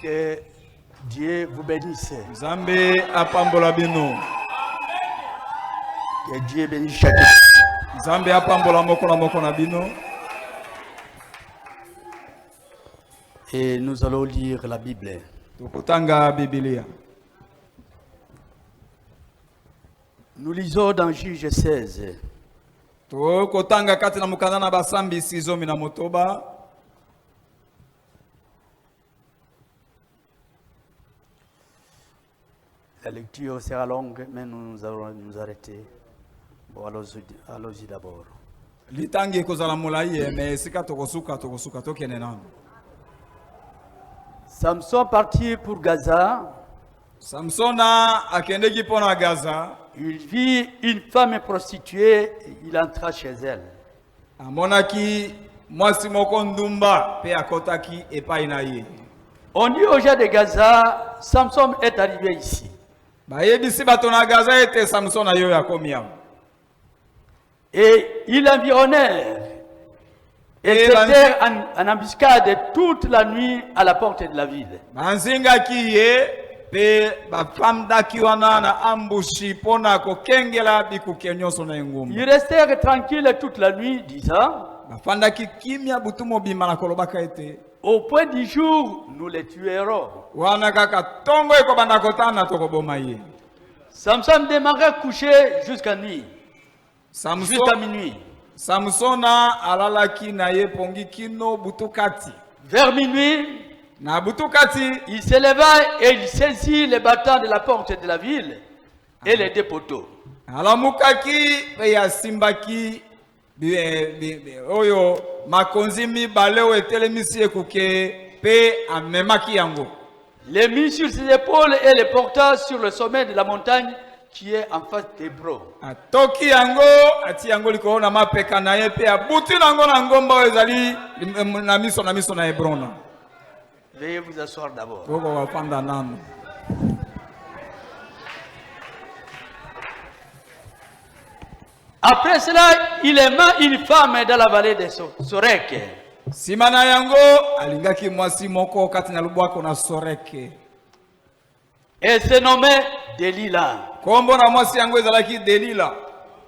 Que Dieu vous bénisse. Nzambe apambola bino. Que Dieu bénisse chacun. Nzambe apambola moko na bino. Et nous allons lire la Bible. Tukutanga Biblia. Nous lisons dans Juge 16. Tukutanga kati na mukanda na basambi 6 na motoba. La lecture sera longue, mais nous allons nous arrêter. Bon, allons-y d'abord. Litangi kozala mulaye, mais sika tokosuka tokene nano. Samson partit pour Gaza. Samsona akendeki pona Gaza. Il vit une femme prostituée et il entra chez elle. Amonaki mwasi moko ndumba pe akotaki epai na ye. On dit aux gens de Gaza, Samson est arrivé ici. Bayebisi bato na Gaza ete Samson ayo yakomi awa. Et il environnait et c'était en embuscade toute la nuit à la porte de la ville. Banzinga kiye pe bafam daki wana na ambushi pona ko kengela bikuke nyonso na ngumba. Ils restèrent tranquilles toute la nuit, disant, bafandaki kimia butumo bima na kolobaka ete au point du jour, nous les tuerons. wana kaka tongo eko banda kotana tokoboma ye. Samson démarrait coucher jusqu'à nuit. Jusqu'à minuit. Samsona alalaki na ye pongi kino butukati. Vers minuit, Na butukati, il se leva et il saisit les battants de la porte de la ville et les deux poteaux. alamukaki pe ya simbaki oyo makonzi mibale o etelemisi ekuke pe amemaki yango. Les mit sur ses épaules et les porta sur le sommet de la montagne qui est en face d'Hébron. Atoki yango ati yango likolo na mapeka na ye pe abuti nango na ngomba oyo ezali na miso na Hebrona. Veuillez vous asseoir d'abord. Toko wapanda nano. Après cela, il aima une femme dans la vallée de Sorek. Simana yango alingaki mwasi moko kati na lubwako na Soreke. Elle se nommait Delila. Kombo na mwasi yango ezalaki Delila.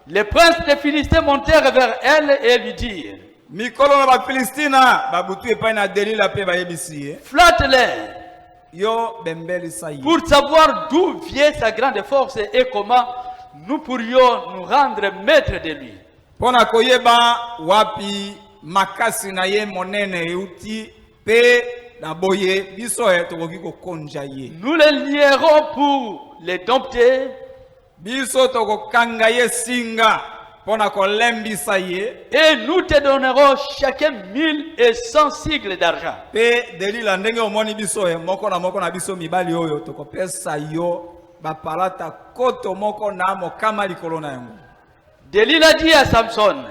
Les princes des Philistins montèrent vers elle et lui dirent, Mikolo na ba Filistina babutu epai na Delila pe bayebisi ye. flatte-les Yo bembeli sayi. pour savoir d'où vient sa grande force et comment nous pourrions nous rendre maîtres de lui. Pona koyeba wapi makasi na ye monene euti pe na boye biso tokoki kokonja ye. Nous les lierons pour les dompter Biso tokokanga ye singa pona kolembisa ye. et nous te donnerons chacun 1100 sicles d'argent. Pe Delila ndenge omoni biso moko na biso mibali oyo tokopesa yo bapalata koto moko na mokama likolo na yango. Delila dit à Samson,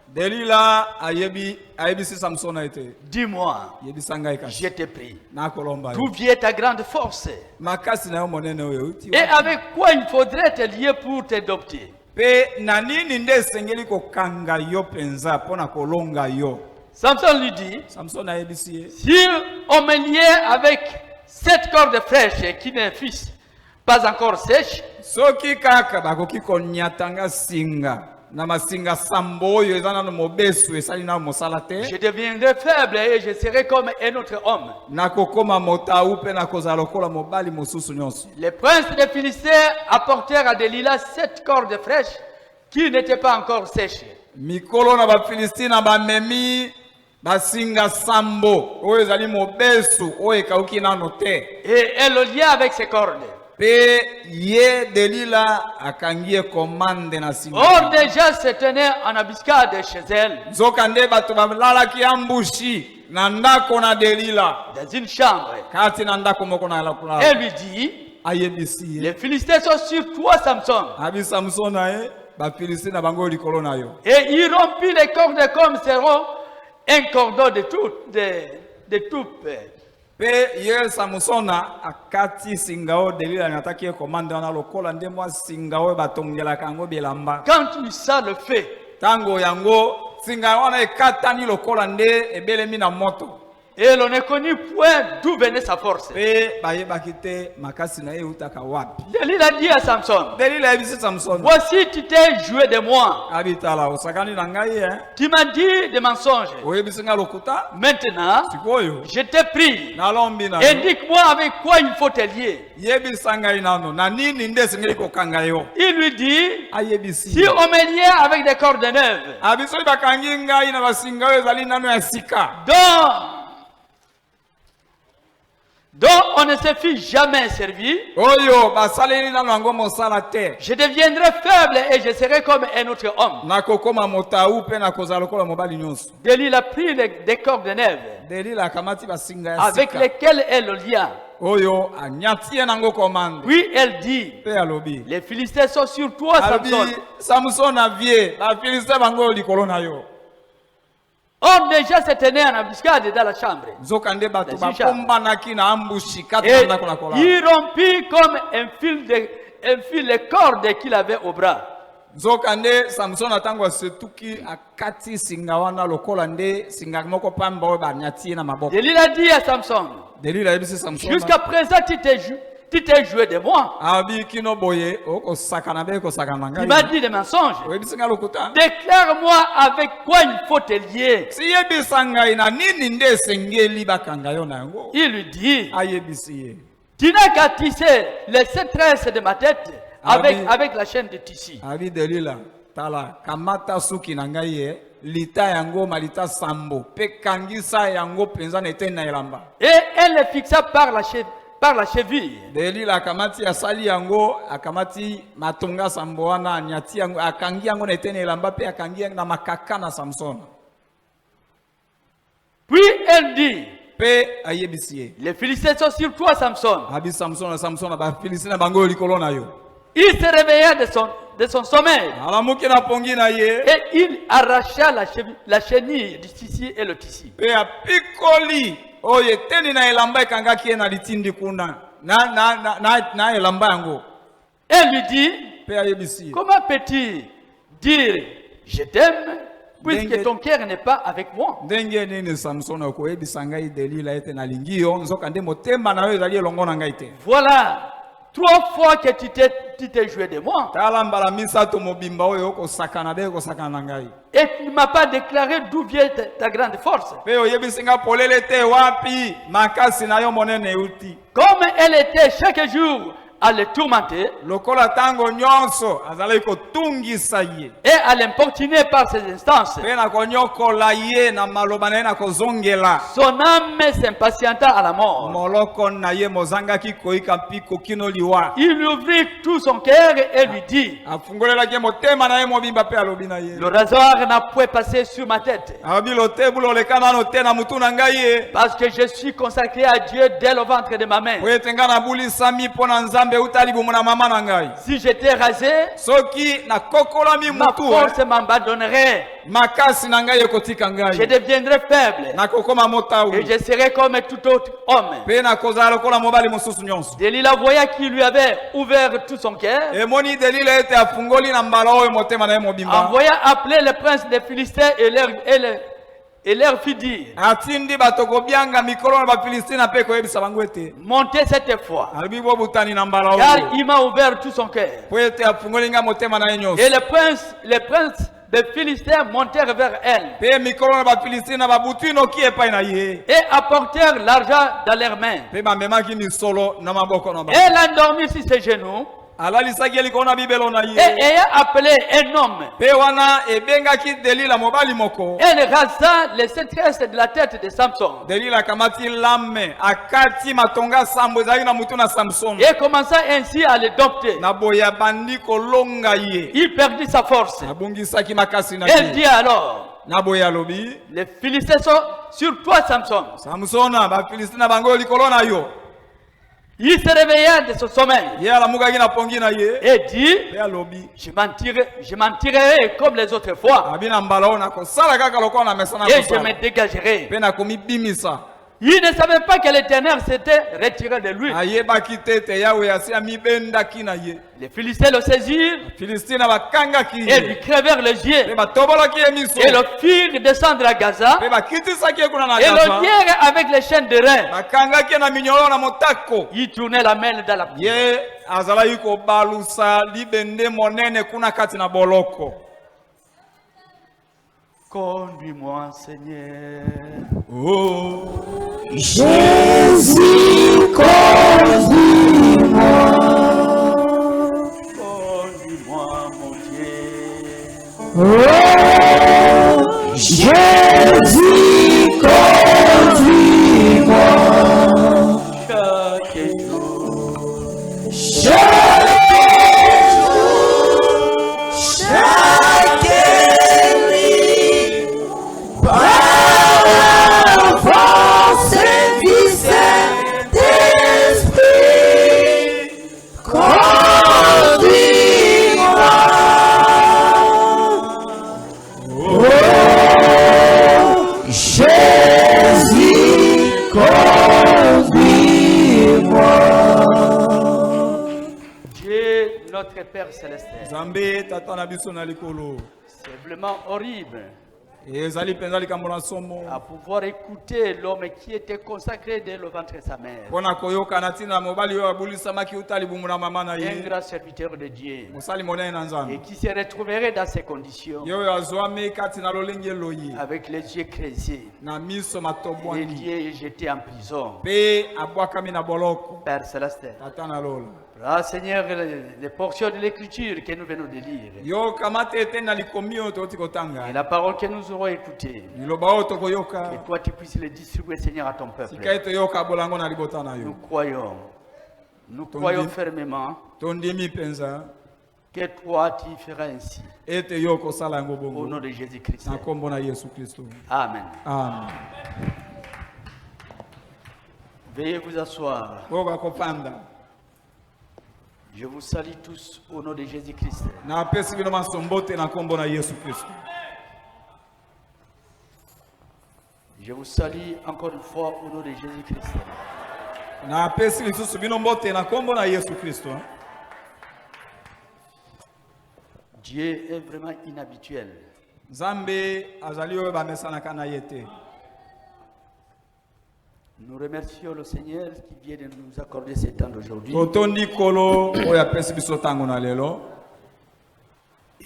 Delila ayebisi Samson a été. dis-moi, Yebisanga ekashi. je te prie, Na kolomba. d'où vient ta grande force? Makasi na yo monene oyo uti. Et avec quoi il faudrait te lier pour te dompter? Pe na nini nde esengeli kokanga yo penza pona kolonga yo. Samson lui dit, Samson ayebisi ye. si on me liait avec 7 cordes fraîches qui ne fussent pas encore sèches, Soki kaka bakoki konyatanga singa na masinga sambo oyo ezana no mobesu esali na mosala te. je deviendrai faible et je serai comme un autre homme. Nakokoma motau pe nakozala lokola mobali mosusu nyonso. Les princes des Philistins apportèrent à Delila 7 cordes fraîches qui n'étaient pas encore sèches. Mikolo na ba Filistina bamemi basinga sambo oyo ezali mobesu oyo ekauki nano te. Et elle le lia avec ses cordes. Pe ye Delila akangie komande na singa. Or déjà se tenait en embuscade chez elle, Nzoka nde bato balalaki ambushi na ndako na Delila. dans une chambre. Kati na ndako moko na lakula. Elle lui dit, Ayebisi ye. les Philistins sont sur toi, Samson. Abi Samson na ye ba Filistina bango likolo na yo. Et il rompit les cordes comme seront un cordon de toupe. Pe ye Samsona akati singao Delila nataki ye komande wana lokola nde mwa singao batongela kango bilamba. Quand tu sens le feu, Tango yango singao wana ekatani lokola nde ebelemi na moto. Et l'on ne connut point d'où venait sa force. Pe bayebaki te makasi na ye eutaka wapi. Delilah dit à Samson, Delila ayebisi Samson. voici tu t'es joué de moi. Abitala osakani na ngai Tu m'as dit des mensonges. oyebisi nga lokuta Maintenant, sikoyo je t'ai pris. nalombi na Indique-moi avec quoi il faut te lier. yebisa ngai nano na nini nde esengeli kokanga yo. Il lui dit, Ayebisi si on me liait avec des cordes neuves, abiso bakangi ngai na basinga oyo ezali nano ya sika dont on ne se fit jamais servi, oyo basaleli nano yango mosala te, je deviendrai faible et je serai comme un autre homme. nakokoma motau mpe nakozala lokola mobali nyonso. Delilah prit des cordes neuves Delila akamati basinga ya avec sika lesquelles elle le lia. oyo anyati ye nango komande Puis elle dit, mpe alobi les Philistins sont sur toi, alobi Samson. samson avie bafiliste bango oyo likolo na yo. Or déjà se tenait en embuscade dans la chambre. Nzoka nde bato Lazima. bakombanaki na ambushi kati Et na ndako na kolala. il rompit comme un fil les cordes qu'il avait au bras. Nzoka nde samson atango asetuki akati singa wana lokola nde singa moko pamba oyo banyati ye na maboko. Delilah dit à Samson, Delila ayebisi samson jusqu'à présent tu t'es joué de moi. abi kino boye okosakana be ekosakana na Tu m'as ngai dit des mensonges. oyebisi nga lokuta Déclare-moi avec quoi il faut te lier. siyebisa ngai na nini nde esengeli bakanga yo na yango. Il lui dit, Ayebisi ye tu n'as qu'à tisser les 7 tresses de ma tête avec la chaîne de tissu. abi Delila tala kamata suki na ngai ye lita yango malita sambo pe kangisa yango penza na eteni na elamba. Et elle le fixa par la cheville. Delila akamati asali yango akamati matonga sambo wana anyati yango akangi yango na eteni elamba pe akangi yango na makaka na Samson. Puis elle dit, Pe ayebisi ye les Philistins sont sur toi, Samson. abi Samson ba Filistina bango likolo na yo. Il se réveilla de son sommeil Alamuki na pongi na ye et il arracha la chenille du tissu et le tissu. pe apikoli oye eteni na elamba ekangaki ye na litindi kuna na elamba yango. Elle lui dit, Pe ayebisi ye comment peux-tu dire je t'aime puisque Dengue. ton cœur n'est pas avec moi? ndenge nini Samson okoyebisa ngai Delila ete nalingi yo nzoka nde motema na yo ezali elongo na ngai te. Voilà 3 fois que tu t'es joué de moi Tala mbala misato mobimba oyo okosakana be ekosakana na ngai. et tu ne m'as pas déclaré d'où vient ta grande force. Pe oyebisi nga polele te wapi makasi na yo monene euti. Comme elle était chaque jour à le tourmenter Lokola tango nyonso azali kotungisa ye et à l'importuner par ses instances, pe na konyokola ye na maloba na ye na kozongela. son âme s'impatienta à la mort. Moloko na ye mozangaki koyika mpi kokino liwa. Il lui ouvrit tout son cœur et lui dit, Afungolelaki motema na ye mobimba pe alobi na ye le rasoir n'a point passé sur ma tête, alobi lotebu loleka nano te na mutu na ngai ye parce que je suis consacré à Dieu dès le ventre de ma mère. po ete nga nabulisami mpo na Nzambe euta libumu na mama na ngai. Si j'étais rasé, Soki nakokolami ma mutu force m'abandonnerait. makasi na ngai ekotika Je ngai deviendrais faible nakokoma motau et je serais comme tout autre homme. mpe nakozala lokola mobali mosusu nyonso. Delilah voya qu'il lui avait ouvert tout son cœur, Emoni Delila ete afungoli na mbala oyo motema na ye mobimba envoya appeler le prince des Philistins et leur fit dire, atindi bato kobianga mikolo na bafilistina mpe koyebisa bango ete montez cette fois, alobi bobutani na mbala car oyo il m'a ouvert tout son cœur. po ete afungoli nga motema na ye nyonso. Et les princes des Philistins montèrent vers elle Pe mikolo na bafilistina babuti noki epai na ye et apportèrent l'argent dans leurs mains. mpe bamemaki misolo na maboko na bango. Elle l'endormit sur ses genoux alalisaki ye likolo na bibelo na ye et ayant appelé un homme, mpe wana ebengaki Delila mobali moko. elle rasa les 7 tresses de la tête de Samson Delila akamati lame akati matonga sambo ezalaki na mutu na Samson et commença ainsi à le dompter. na boye abandi kolonga ye Il perdit sa force. abungisaki makasi na Elle ye dit alors, na boye alobi les Philistins sont sur toi, Samson. Samsona bafilistina bango likolo na yo. Il se réveilla de son sommeil Ye alamukaki na pongi na ye et dit, mpe alobi je m'en tirerai comme les autres fois abi na mbala oyo nakosala kaka lokola na mesa na et je kosala me dégagerai. mpe nakomibimisa. Il ne savait pas que l'Éternel s'était retiré de lui. ayebaki te ete yawe asi amibendaki na ye. Les Philistins le saisirent Filistina bakangaki et ye lui crevèrent les yeux. mpe batobolaki ye miso Et le firent descendre à Gaza mpe bakitisaki ye kuna na et le Gaza lièrent avec les chaînes de reins. bakangaki ye na minyololo na motako. Il tournait la main dans la pluie. Ye azalaki kobalusa libende monene kuna kati na boloko. Conduis-moi, Seigneur. Oh. Jésus, conduis-moi. Conduis-moi, mon Dieu. Oh, Jésus, conduis-moi. Chaque jour. Chaque nuit, par la force du Saint-Esprit, conduis-moi. Oh, Jésus, conduis-moi. Dieu, notre Père Céleste, Nzambe tata na biso na likolo. c'est vraiment horrible Ezali penza likambo na somo. à pouvoir écouter l'homme qui était consacré dès le ventre de sa mère. Mpona koyoka na ntina mobali oyo abulisamaki uta libumu na mama na Un ye. grand serviteur de Dieu Mosali monene na et Nzambe. qui se retrouverait dans ces conditions Ye oyo azwami kati na lolenge eloyi. avec les yeux creusés, Na miso les matobwani. yeux jetés en prison. Mpe abwakami na boloko. Père Céleste, Tata na lola. ah Seigneur, les portions de l'écriture que nous venons de lire Yo kamata ete na likomi oyo toti et kotanga. la parole que nous aurons écoutée, Liloba oyo tokoyoka. que toi tu puisses les distribuer, Seigneur, à ton peuple. Sika ete yoka bolango na libota na Nous yo. croyons fermement Tondimi penza. que toi tu feras ainsi. Ete yo kosala yango Au bongo. nom de Jésus-Christ. Na kombo na Yesu Kristo. Amen. Amen. Veuillez vous asseoir. Oka kopanda. Je vous salue tous au nom de Jésus-Christ. Na pesi bino masombote na kombo na Yesu Kristo. Je vous salue encore une fois au nom de Jésus-Christ. Na pesi lisusu bino mbote na kombo na Yesu Kristo. Dieu est vraiment inhabituel. Nzambe azali oyo bamesanaka na ye te. Nous remercions le Seigneur qui vient de nous accorder ce temps d'aujourd'hui. Totondi kolo oyo apesi biso tango na lelo.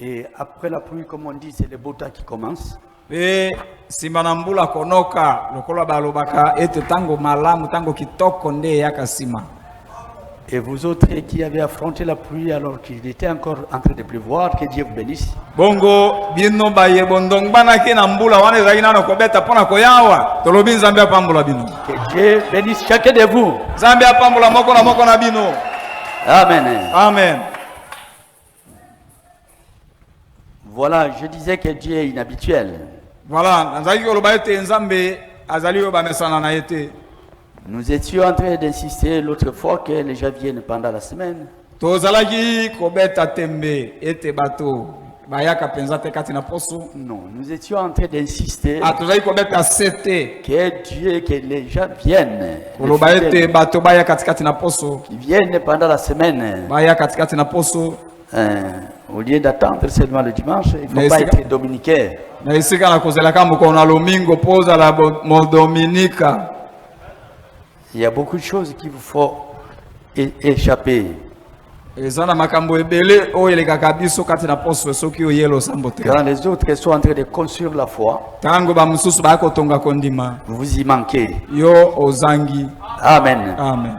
Et après la pluie, comme on dit, c'est le beau temps qui commence. Pe nsima na mbula konoka lokola balobaka ete tango malamu tango kitoko nde yaka nsima. Et vous autres qui avez affronté la pluie alors qu'il était encore en train de pleuvoir, que Dieu vous bénisse. Bongo bino baye bondong banaki na mbula wana ezalaki nano kobeta mpona koyawa tolobi Nzambe apambola bino. Que Dieu bénisse chacun de vous. Nzambe apambola moko na bino. Amen. Amen. Voilà, je disais que Dieu est inhabituel. Voilà, nazalaki koloba ete Nzambe azali oyo bamesana na ye te. Nous étions en train d'insister l'autre fois que les gens viennent pendant la semaine. Tozalaki kobeta tembe ete bato bayaka penza te kati na poso. Non, nous étions en train d'insister Tozalaki kobeta sete que Dieu, que les gens viennent. Les koloba ete fidèles bato baya katikati na poso. qui viennent pendant la semaine. Baya katikati na poso. Au lieu d'attendre seulement le dimanche, il ne faut Mais pas c'est- être dominicain. Na esika na kozelaka mokolo na lomingo poza la modominika. Il y a beaucoup de choses qu'il vous faut échapper. Eza na makambo ebele oyo elekaka biso kati na poso soki oyelo sambo te. Quand les autres sont en train de construire la foi, Tango ba mosusu baya kotonga kondima. vous y manquez. Yo ozangi. Amen. Amen.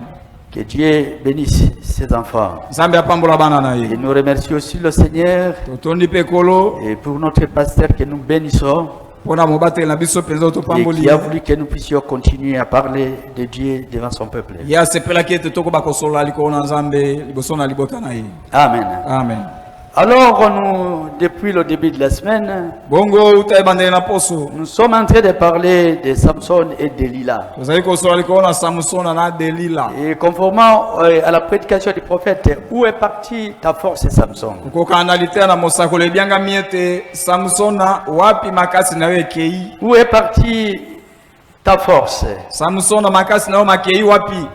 Que Dieu bénisse ses enfants. Nzambe apambola bana na Et ye. nous remercions aussi le Seigneur Totondi pe kolo et pour notre pasteur que nous bénissons pona mobateli na biso penza et topamboli. qui a voulu que nous puissions continuer à parler de Dieu devant son peuple. Ya sepelaki ete tokoba kosola likolo na Nzambe liboso na libota na ye. Amen. Amen. Alors, nous, depuis le début de la semaine, Bongo uta ebandeli na poso. nous sommes en train de parler de Samson et de Delilah. Tozali kosola likolo na Samsona na Delila. Et conformément à la prédication du prophète, où est partie ta force, Samson? Kokokana litera na mosakolo ebyangami ete Samsona wapi makasi na yo ekei. Où est partie ta force? Samsona makasi na yo makei wapi?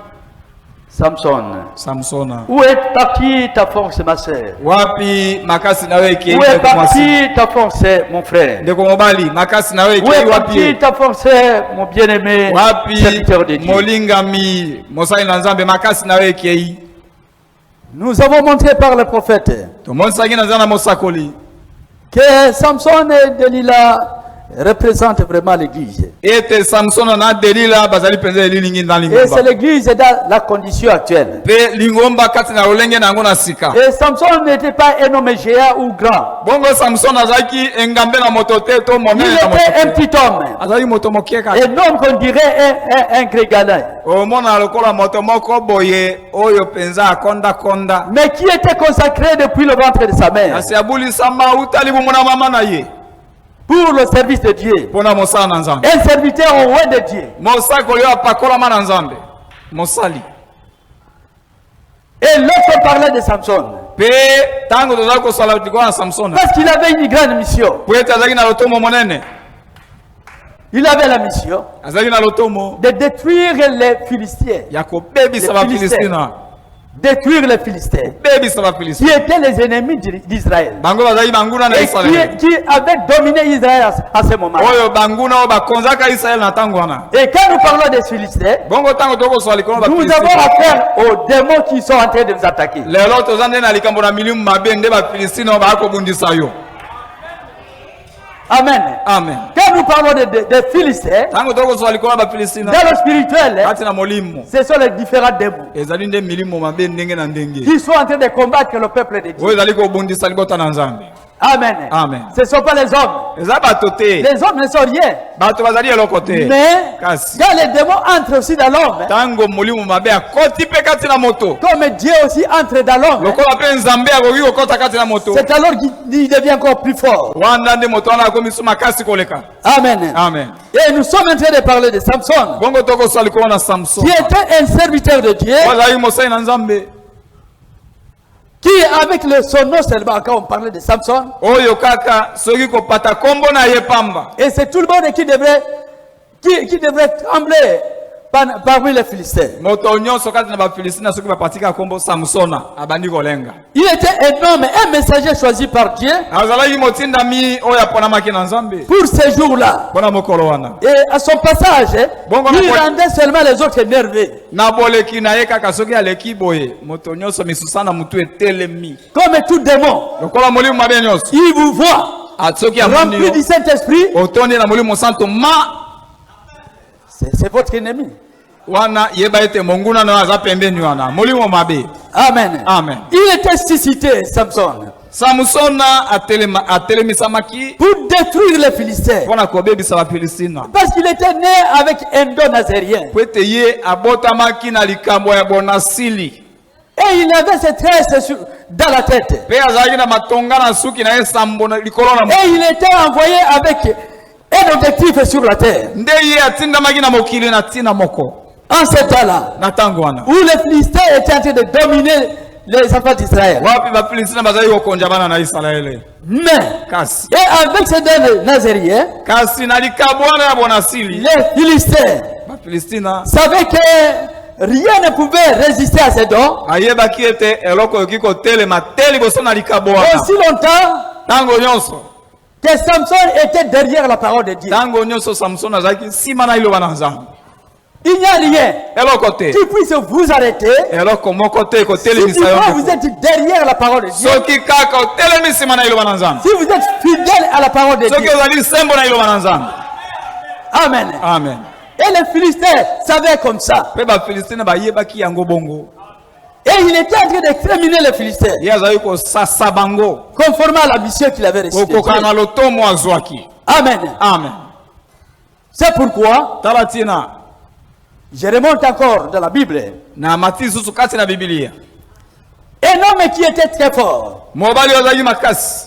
Samson. Samsona. Où est partie ta force, ma sœur? Wapi makasi na yo ekei? Où est partie ta force, mon frère? Ndeko mobali, makasi na yo Où ekei est partie wapi? ta force, mon bien-aimé Wapi serviteur de Dieu? molingami mosali na Nzambe makasi na yo ekei? Nous avons montré par le prophète Tomonaki na zana mosakoli que Samson et Delilah représentent vraiment l'église. ete Samsona na Delila bazali penza elilingi na Et c'est lingomba l'église dans la condition actuelle. pe lingomba kati na lolenge nango na sika. Et Samson n'était pas un homme géant ou grand. Bongo Samson azaki engambe na moto te to Il monene na moto était un te. petit homme. Azali moto mokie kaka. Un homme qu'on dirait un grégalin. Omona lokola moto moko boye oyo penza akonda konda. Mais qui était consacré depuis le ventre de sa mère Asi abuli sama utali bumuna mama na ye. pour le service de Dieu. Pona mosala na Nzambe. Un serviteur au roi de Dieu. Mosako yo apakola na Nzambe. Mosali. Et l'autre parlait de Samson. Pe tango tozali kosala likolo na Samson. Parce qu'il avait une grande mission. Po ete azali na lotomo monene. Il avait la mission Azali na lotomo de détruire les Philistins. ya kobebisa ba Filistina. Détruire les Philistins. Bebisa ba Qui Filistina. étaient les ennemis d'Israël. Bango bazali banguna na Et Israël. qui avaient dominé Israël à ce moment. Oyo banguna o bakonzaka Israël na tango wana. Et quand nous parlons des Philistins, Bongo tango toko so likolo ba nous avons affaire aux démons qui sont en train de nous attaquer. Lelo tozande na likambo na milimu mabe nde ba Filistina ba akobundisa yo. Amen. Amen. Quand nous parlons des Philistins, Tango toko so likolo ba Filistina. dans le spirituel, Kati na molimo. ce sont les différents démons Ezali nde milimu mabe ndenge na ndenge. qui sont en train de combattre le peuple de Dieu. Oyo ezali kobundisa libota na Nzambe. Amen. Amen. Ce ne sont pas les hommes. Eza bato te. Les hommes ne sont rien. Bato bazali eloko te. Mais Kasi. quand les démons entrent aussi dans l'homme, Tango molimo mabe akoti pe kati na moto. comme Dieu aussi entre dans l'homme, Lokola pe Nzambe akoki kokota kati na moto. c'est alors qu'il devient encore plus fort. Wanda nde moto wana akomi su makasi koleka. Amen. Amen. Et nous sommes en train de parler de Samson, Bongo toko so likolo na Samson. qui était un serviteur de Dieu, Wazali mosali na Nzambe. qui avec son nom seulement, quand on parlait de Samson, Oyo kaka soki kopata kombo na ye pamba. et c'est tout le monde qui devrait trembler parmi les Philistins. Moto nyonso kati na ba Filistina soki bapatika kombo Samsona abandi kolenga. Il était un homme, un messager choisi par Dieu Azalaki motinda mi oyo aponamaki na Nzambe. pour ces jours-là. Pona mokolo wana. Et à son passage, Bongo il na- rendait seulement les autres énervés. Na boleki na ye kaka soki aleki boye. Moto nyonso misusana mutu etelemi. Comme tout démon, Lokola molimo mabe nyonso. il vous voit Atsoki rempli amoni du yo. Saint-Esprit, Otondi na molimo santo ma. c'est votre ennemi. Wana yeba ete monguna na aza pembeni wana. Molimo mabe. Amen. Amen. Il était suscité, Samson, Samsona atelemisamaki pour détruire les Philistins. pona kobebisa ba Filistina. Parce qu'il était né avec un don nazérien. Po ete ye abotamaki na likambo ya bonasili. Et il avait ses tresses dans la tête. Pe azalaki na matonga na suki na ye sambo na likolo na mo. Et il était envoyé avec un objectif sur la terre. Nde ye atindamaki na mokili na tina moko. En ce temps-là, Na tango wana. où les Philistins étaient en train de dominer les enfants d'Israël. Wapi ba Filistina bazali kokonja bana na Israele. Mais, Kasi. et avec ce don nazérien, Kasi na likambo wana ya bonasili. les Philistins Ba Filistina savaient que rien ne pouvait résister à ces dons ayebaki ete eloko yoki kotelema te liboso na likambo wana. aussi longtemps Tango nyonso. que Samson était derrière la parole de Dieu. Tango nyonso Samson azalaki nsima na iloba na Nzambe. Il n'y a rien Eloko te. qui puisse vous arrêter Eloko moko te si kotelemisa toutefois vous yo. êtes derrière la parole de Dieu. Soki kaka otelemi nsima na iloba na Nzambe. Si vous êtes fidèle à la parole de Soki Dieu. ozali sembo na iloba na Nzambe. Amen. Amen. Et les Philistins savaient comme ça. Pe ba Filistina bayebaki yango bongo. Et il était en train d'exterminer les Philistins, Ye azali kosasa bango. conformément à la mission qu'il avait reçue. de Kokoka Dieu. na lotomo azwaki. Amen. Amen. C'est pourquoi Tala tina je remonte encore dans la Bible. na mati susu kati na Biblia. Un homme qui était très fort, Mobali ozali makasi.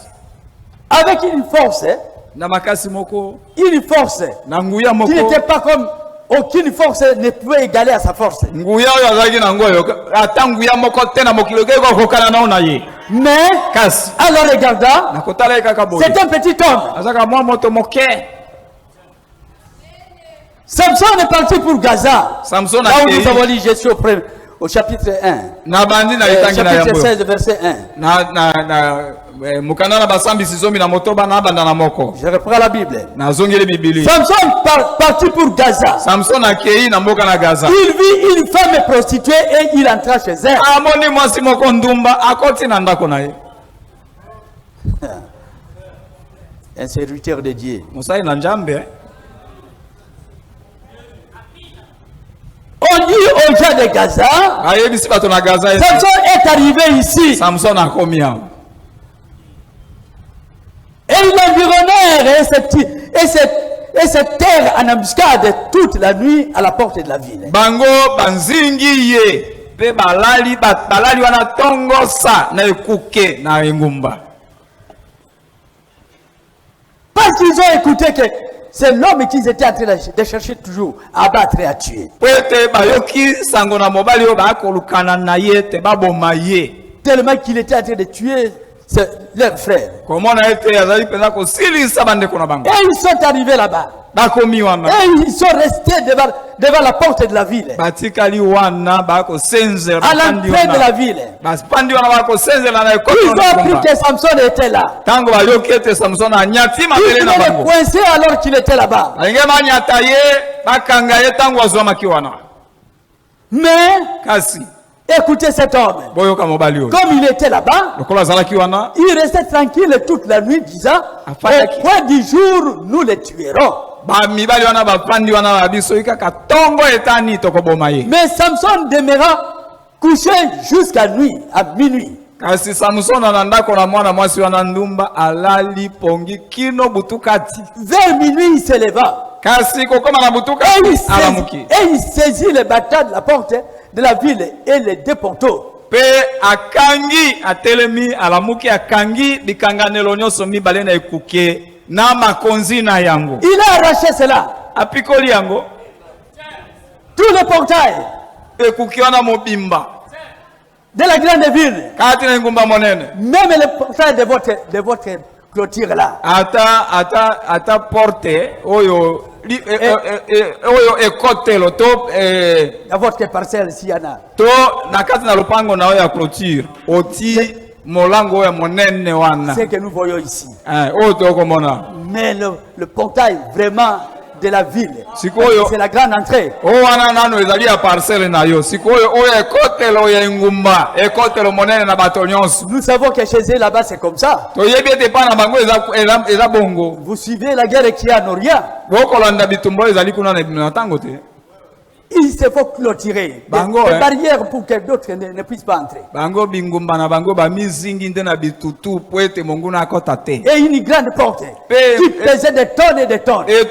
avec une force Na makasi moko. qui Na nguya moko. n'était pas comme aucune force ne pouvait égaler à sa force. Nguya oyo azalaki na ngoyo. Ata nguya moko te na mokili oke kokokana nao na ye. Mais Kasi. en le regardant, Na kotala ye kaka boye. c'est un petit homme. Azaka mwa moto moke. Samson est parti pour Gaza. Samson Là où nous avons lu Jésus au chapitre 1. Chapitre 16, verset 1. Je reprends la Bible. Samson parti pour Gaza. Il vit une femme prostituée et il entra chez elle. Un serviteur de Dieu. On dit aux gens de Gaza, Samson est arrivé ici. Et l'environnèrent et cette terre en embuscade toute la nuit à la porte de la ville. Bango banzingi ye pe balali wana tongosa na ekuke na engumba. Parce qu'ils ont écouté que c'est l'homme qu'ils étaient en train de chercher toujours à abattre et à tuer. Tellement qu'il était en train de tuer leurs frères. Et ils sont arrivés là-bas. Et ils sont restés devant la porte de la ville. À l'entrée de la ville. Ils ont appris que Samson était là. Ils l'ont coincé alors qu'il était là-bas. Mais écoutez cet homme. Comme il était là-bas, il restait tranquille toute la nuit disant, au point du jour, nous les tuerons. Mais Samson demeura couché jusqu'à nuit, à minuit. Vers minuit, il se leva. Et il saisit les bâtards de la porte de la ville et les déporteaux. Il a arraché cela. Tout le portail de la grande ville. Même le portail de votre clôture là. Ata porte oyo ekotelo to à votre parcelle s'il y en a. To nakati na lopango na oya clôture oti molango ya monene wana. C'est que nous voyons ici. Mais le portail vraiment de la ville, c'est la grande entrée. Nous savons que chez eux là-bas c'est comme ça. Vous suivez la guerre qui est en Orient. Il se faut clôturer des barrières pour que d'autres ne puissent pas entrer. Et une grande porte qui pesait des tonnes et des tonnes. Et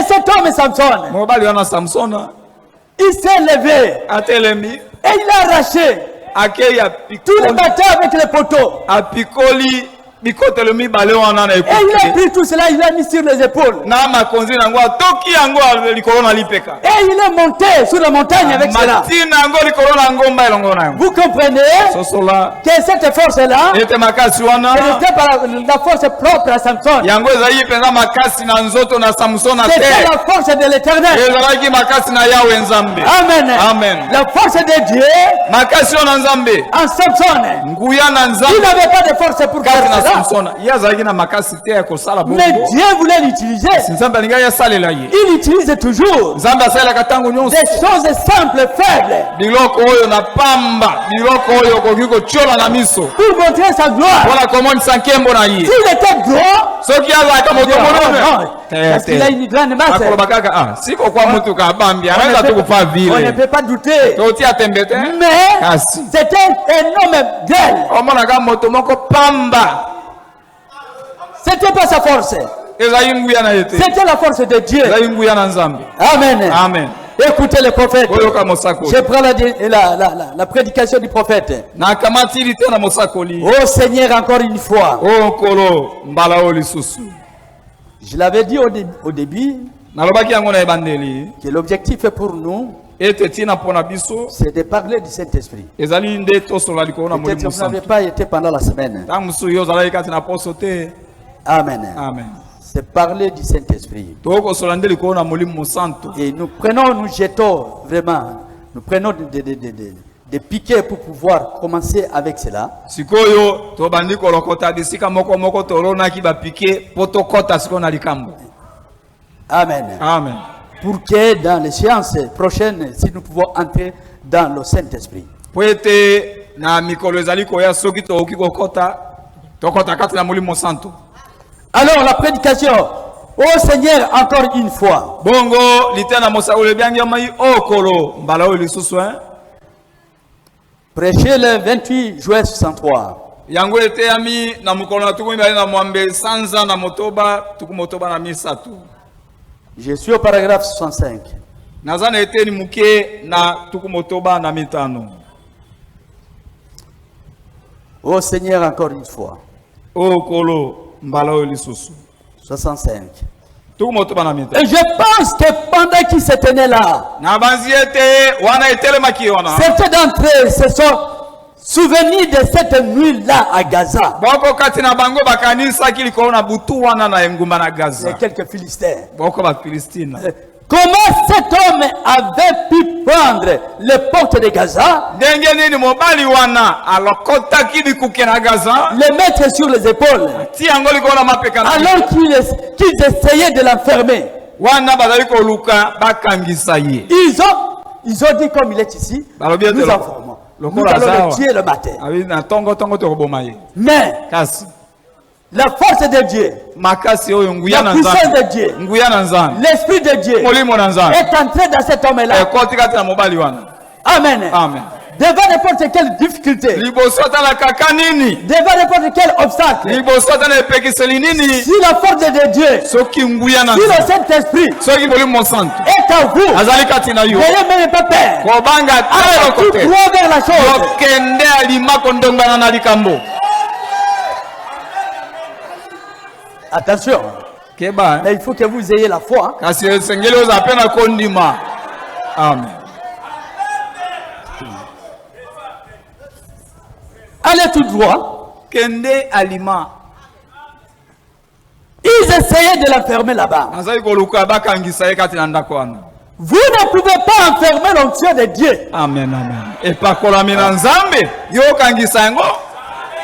cet homme Samson, il s'est levé et il a arraché tous les bâtards avec les poteaux. Et il a pris tout cela, il l'a mis sur les épaules. Et il est monté sur la montagne avec cela. Vous comprenez que cette force-là, elle était par la force propre à Samson. C'était la force de l'Éternel. Amen. La force de Dieu en Samson. Il n'avait pas de force pour faire cela. Mais Dieu voulait l'utiliser. Il utilise toujours des choses simples, faibles, pour montrer sa gloire. S'il était gros, parce qu'il a une grande masse, on ne peut pas douter. Mais c'était un homme grêle. C'était pas sa force. C'était la force de Dieu. Amen. Écoutez le prophète. Je prends la prédication du prophète. Oh Seigneur, encore une fois. Je l'avais dit au début que l'objectif pour nous, c'est de parler du Saint-Esprit. Peut-être que vous n'avez pas été pendant la semaine. Amen. Amen. C'est parler du Saint-Esprit. Et nous jetons vraiment, nous prenons des piquets pour pouvoir commencer avec cela. Amen. Amen. Pour que dans les séances prochaines, si nous pouvons entrer dans le Saint-Esprit. Alors la prédication, ô Seigneur, encore une fois. Prêchez le 28 juin 63. Je suis au paragraphe 65. Ô Seigneur, encore une fois. 65. Et je pense que pendant qu'ils se tenaient là, certains d'entre eux se sont souvenus de cette nuit-là à Gaza. Il y a quelques Philistins. Comment cet homme avait pu prendre les portes de Gaza, les mettre sur les épaules, alors qu'ils essayaient de l'enfermer? Ils ont dit, comme il est ici, nous informons. Nous allons le tuer le matin. Mais la force de Dieu, la puissance de Dieu, l'Esprit de Dieu est entré dans cet homme-là. Amen. Amen. Devant n'importe quelle difficulté, devant n'importe quel obstacle, si la force de Dieu, si le Saint-Esprit est en vous, n'ayez même pas peur. Allez tout droit vers la chose. Attention, mais il faut que vous ayez la foi. Amen. Allez tout droit. Kende alima. Ils essayaient de l'enfermer là-bas. Vous ne pouvez pas enfermer l'onction de Dieu. Amen, amen. Et pas Nzambe. Yo kangisango.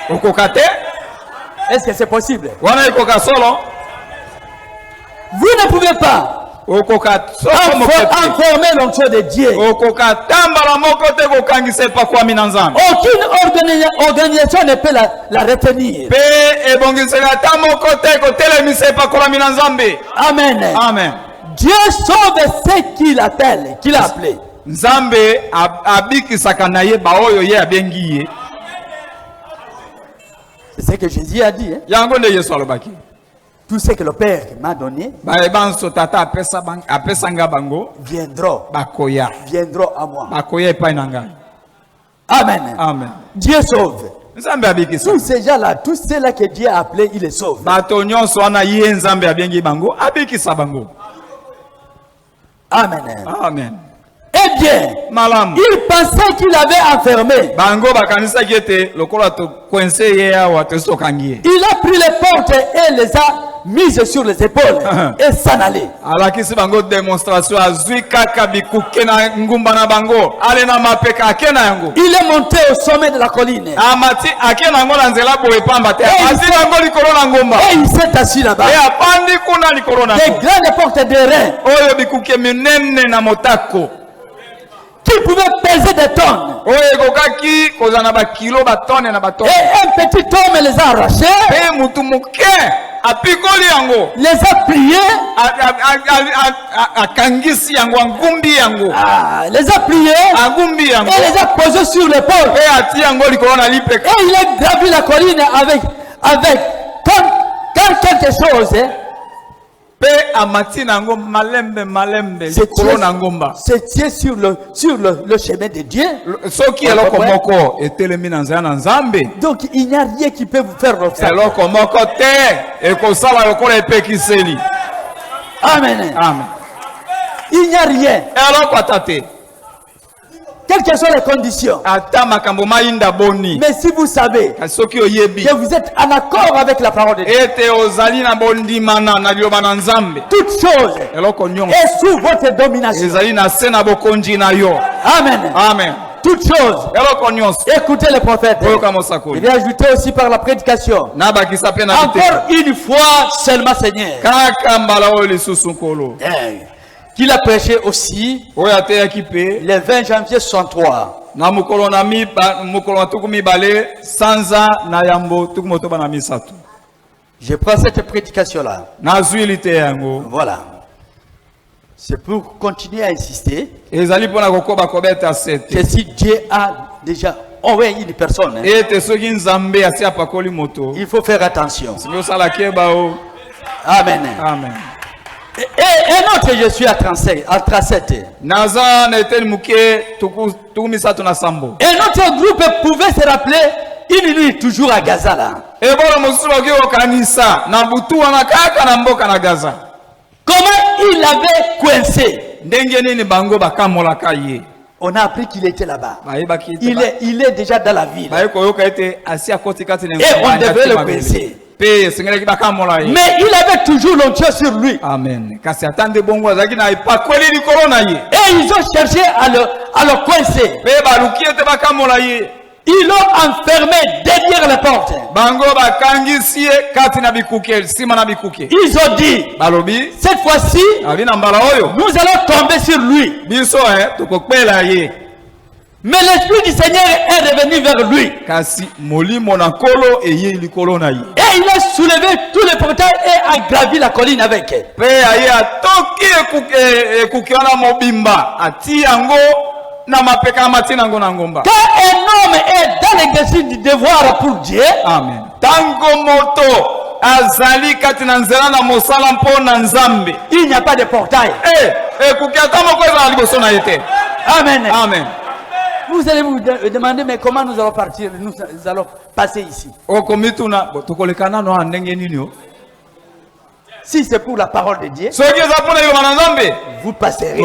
Okokate. Est-ce que c'est possible? Vous ne pouvez pas enfermer l'onction de Dieu. Aucune organisation ne peut la retenir. Amen. Amen. Dieu sauve ceux qu'il appelle, qu'il a appelé. C'est ce que Jésus a dit. Tout ce que le Père m'a donné viendront à moi. Amen. Amen. Dieu sauve. Tous ces gens-là, tous ceux-là que Dieu a appelés, il les sauve. Amen. Amen. Eh bien, il pensait qu'il avait enfermé. Il a pris les portes et les a mises sur les épaules et s'en allait. Il est monté au sommet de la colline. Et il s'est assis là-bas. Des grandes portes d'airain qui pouvait peser des tonnes. Et un petit homme les a arrachés, les a pliés, les a pliés et les a posés sur l'épaule. Et il a gravi la colline avec comme quelque chose. C'est sur le chemin de Dieu. Donc il n'y a rien qui peut vous faire l'obstacle. Amen. Amen. Il n'y a rien. quelles que soient les conditions. Mais si vous savez que vous êtes en accord avec la parole de Dieu, toutes choses est sous votre domination. Amen. Amen. Toutes choses. Écoutez les prophètes. Il est ajouté aussi par la prédication. Encore une fois seulement, Seigneur. Qu'il a prêché aussi le 20 janvier 63. Je prends cette prédication-là. Voilà. C'est pour continuer à insister que si Dieu a déjà envoyé une personne, il faut faire attention. Amen. Amen. Et un autre, je suis à 37. Un autre groupe pouvait se rappeler une nuit toujours à Gaza là. Comment il avait coincé? On a appris qu'il était là-bas. Il est déjà dans la ville. Et on devait le coincer. Mais il avait toujours l'onction sur lui. Amen. Et ils ont cherché à le coincer. Ils l'ont enfermé derrière la porte. Ils ont dit, cette fois-ci, nous allons tomber sur lui. Mais l'Esprit du Seigneur est revenu vers lui. Et il a soulevé tous les portails et a gravi la colline avec. Quand un homme est dans l'exercice du devoir pour Dieu, amen. Il n'y a pas de portail. Amen. Amen. Vous allez vous demander, mais comment nous allons partir? Nous allons passer ici. Si c'est pour la parole de Dieu, vous passerez.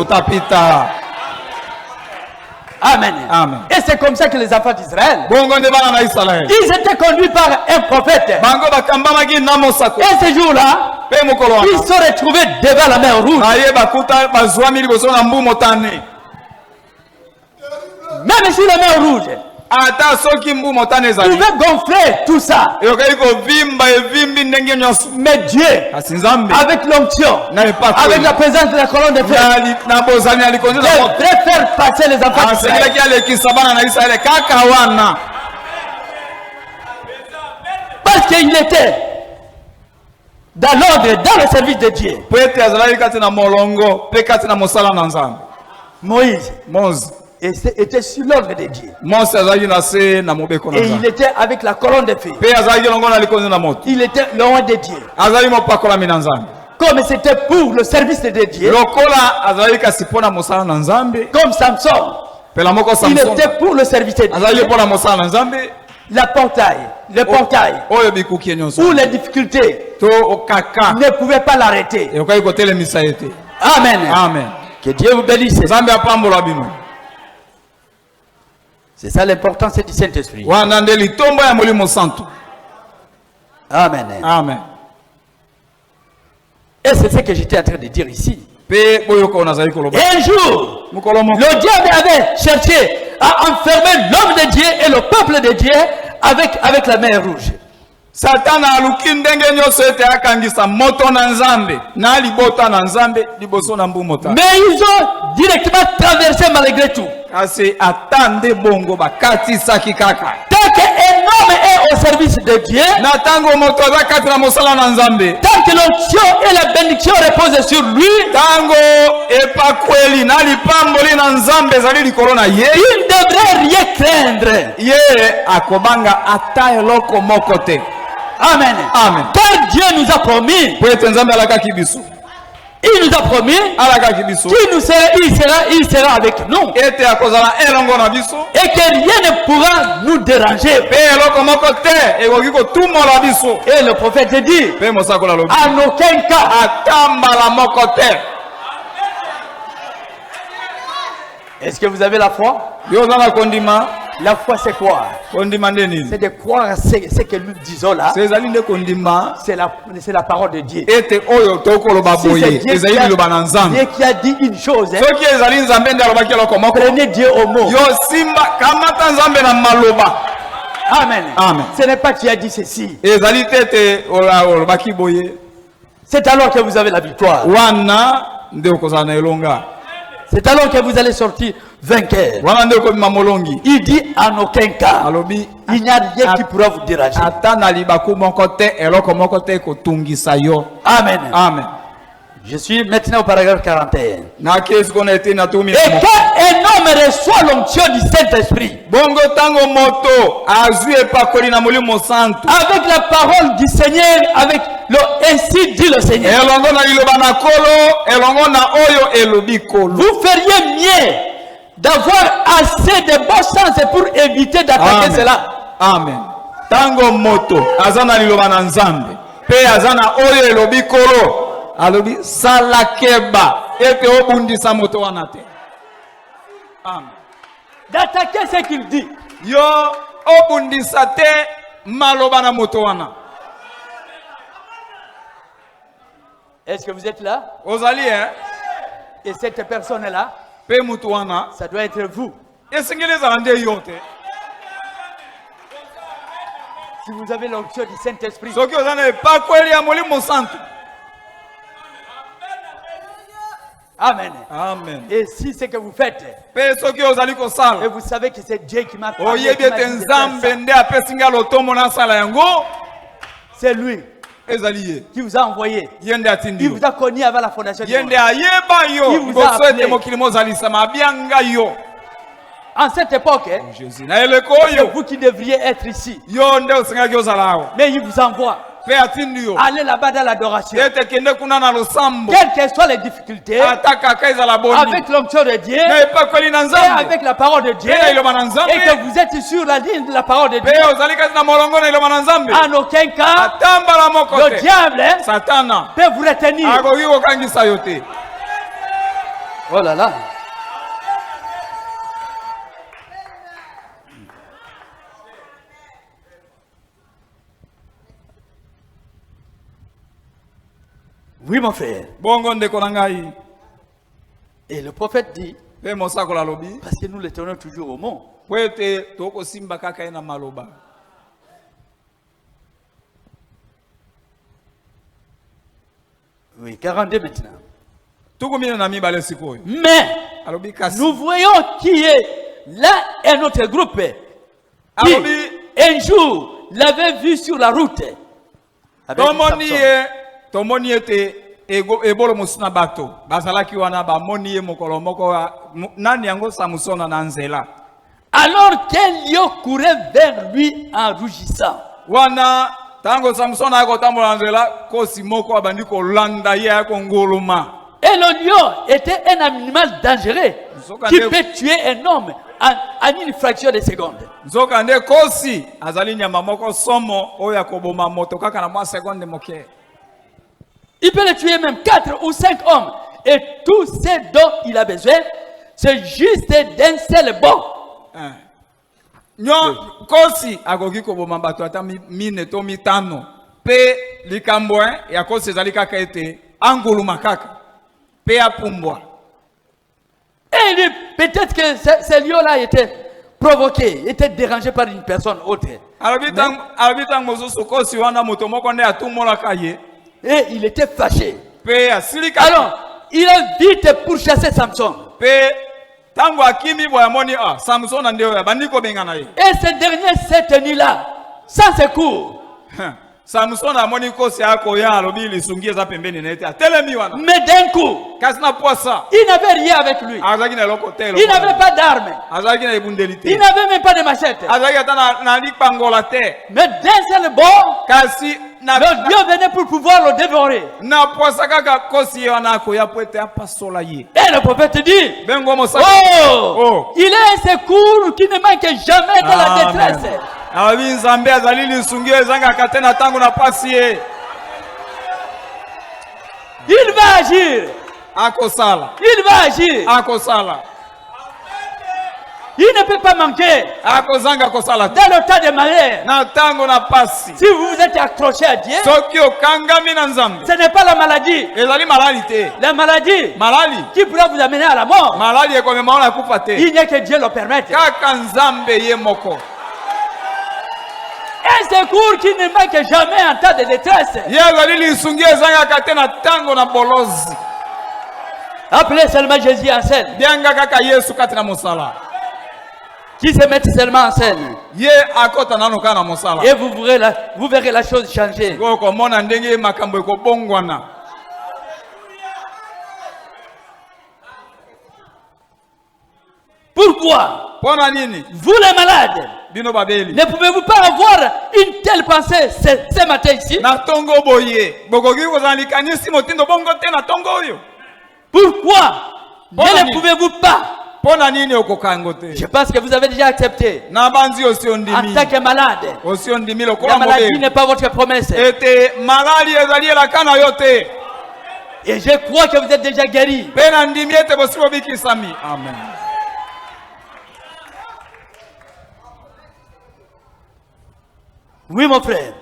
Amen. Amen. Et c'est comme ça que les enfants d'Israël, ils étaient conduits par un prophète. Et ce jour-là, ils se sont retrouvés devant la mer Rouge. Même sur la mer Rouge, pouvait gonfler tout ça. Mais Dieu, avec l'onction, avec la présence de la colonne de feu, devrait faire passer les enfants d'Israël. Parce qu'il était dans l'ordre, dans le service de Dieu. Moïse était sur l'ordre de Dieu. Et il était avec la colonne de feu. Il était loin de Dieu. Comme c'était pour le service de Dieu. Comme Samson. Il était pour le service de Dieu. Le portail où les difficultés ne pouvaient pas l'arrêter. Amen. Amen. Que Dieu vous bénisse. C'est ça l'importance du Saint-Esprit. Amen. Amen. Et c'est ce que j'étais en train de dire ici. Et un jour, le diable avait cherché à enfermer l'homme de Dieu et le peuple de Dieu avec la mer Rouge. Satan aluki ndenge nyonso ete akangisa moto na nzambe na libota na nzambe liboso na mbumota. Mais ils ont directement traversé malgré tout. Kasi atande bongo bakati saki kaka. Tant qu'un homme est au service de Dieu, na tango moto zakati na mosala na nzambe, tant que l'onction et la bénédiction reposent sur lui, tango epakweli na lipamboli na nzambe zali likolo na ye, il ne devrait rien craindre. Ye akobanga ata eloko moko te. Amen. Amen. Car Dieu nous a promis. Il nous a promis qu'il sera avec nous. Et que rien ne pourra nous déranger. Et le prophète dit, en aucun cas, est-ce que vous avez la foi? La foi c'est quoi? C'est de croire ce que nous disons là. C'est la parole de Dieu. Si c'est Dieu qui a dit une chose, prenez Dieu au mot. Amen. Amen. Ce n'est pas qui a dit ceci. C'est alors que vous avez la victoire. C'est alors que vous allez sortir vainqueur. Il dit en aucun cas, il n'y a rien qui pourra vous déranger. Amen. Amen. Je suis maintenant au paragraphe 41. Et quand un homme reçoit l'onction du Saint-Esprit, avec la parole du Seigneur, avec le ainsi dit le Seigneur, vous feriez mieux d'avoir assez de bon sens pour éviter d'attaquer cela. Amen. Tango moto azana liloba nzambe pe azana oyo elobikolo alobi salakeba ete obundisa moto wana te. Amen. D'attaquer ce qu'il dit. Yo obundisa te maloba na moto wana. Est-ce que vous êtes là? Ozali hein? Et cette personne là, pe moto wana, ça doit être vous. Esengeleza ande yote. Si vous avez l'onction du Saint-Esprit, Amen. Amen. Et si c'est que vous faites, et vous savez que c'est Dieu qui m'a parlé, c'est lui qui vous a envoyé. Il vous a connu avant la fondation du monde. Il vous a appelé. En cette époque, c'est vous qui devriez être ici. Mais il vous envoie. Allez là-bas dans l'adoration. Quelles que soient les difficultés, avec l'onction de Dieu, et avec la parole de Dieu, et que vous êtes sur la ligne de la parole de Dieu, en aucun cas, le diable peut vous retenir. Oh là là. Oui, mon frère. Et le prophète dit, parce que nous le tenons toujours au mot. Oui, 42 maintenant. Mais nous voyons qui est là un autre groupe qui un jour l'avait vu sur la route. Tomoni ete ebolo musina bato bazalaki wana ba moni ye mokolo moko nani yango Samson na nzela. Alors qu'un lion courait vers lui en rougissant. Wana tango Samson ako tambola nzela kosi moko abandi ko landa ye ako ngoluma. Et le lion était un animal dangereux qui peut tuer un homme en une fraction de seconde. Zokande kosi azali nyama moko somo oya koboma moto kaka na mwa seconde moke. Il peut le tuer même 4 ou 5 hommes. Et tout ce dont il a besoin, c'est juste d'un seul bond. Nyo kosi agogi koboma bato ata mine to mitano. Pe likambo ya kosi ezali kaka ete anguluma kaka. Pe apumbwa. Et peut-être que ce lion-là était provoqué, était dérangé par une personne autre. Et il était fâché. Alors, il a vite pourchassé Samson. Et ce dernier cette nuit-là, sans secours. Mais d'un coup, il n'avait rien avec lui. Il n'avait pas d'armes. Il n'avait même pas de machette. Mais d'un seul bord, le Dieu venait pour pouvoir le dévorer. Et le prophète dit, oh, il est un secours qui ne manque jamais de la détresse. Il va agir. Il va agir. Il ne peut pas manquer. Dans le temps de malheur. Si vous êtes accroché à Dieu, ce n'est pas la maladie. La maladie qui pourra vous amener à la mort. Il n'y a que Dieu le permette. Un secours qui ne manque jamais en temps de détresse. Appelez seulement Jésus en scène. Qui se met seulement en scène. Et vous verrez la chose changer. Pourquoi? Vous les malades, ne pouvez-vous pas avoir une telle pensée ce matin ici? Pourquoi ne pouvez-vous pas? Je pense que vous avez déjà accepté. En tant que malade, la maladie n'est pas votre promesse. Et je crois que vous êtes déjà guéri. Amen. Oui, mon frère.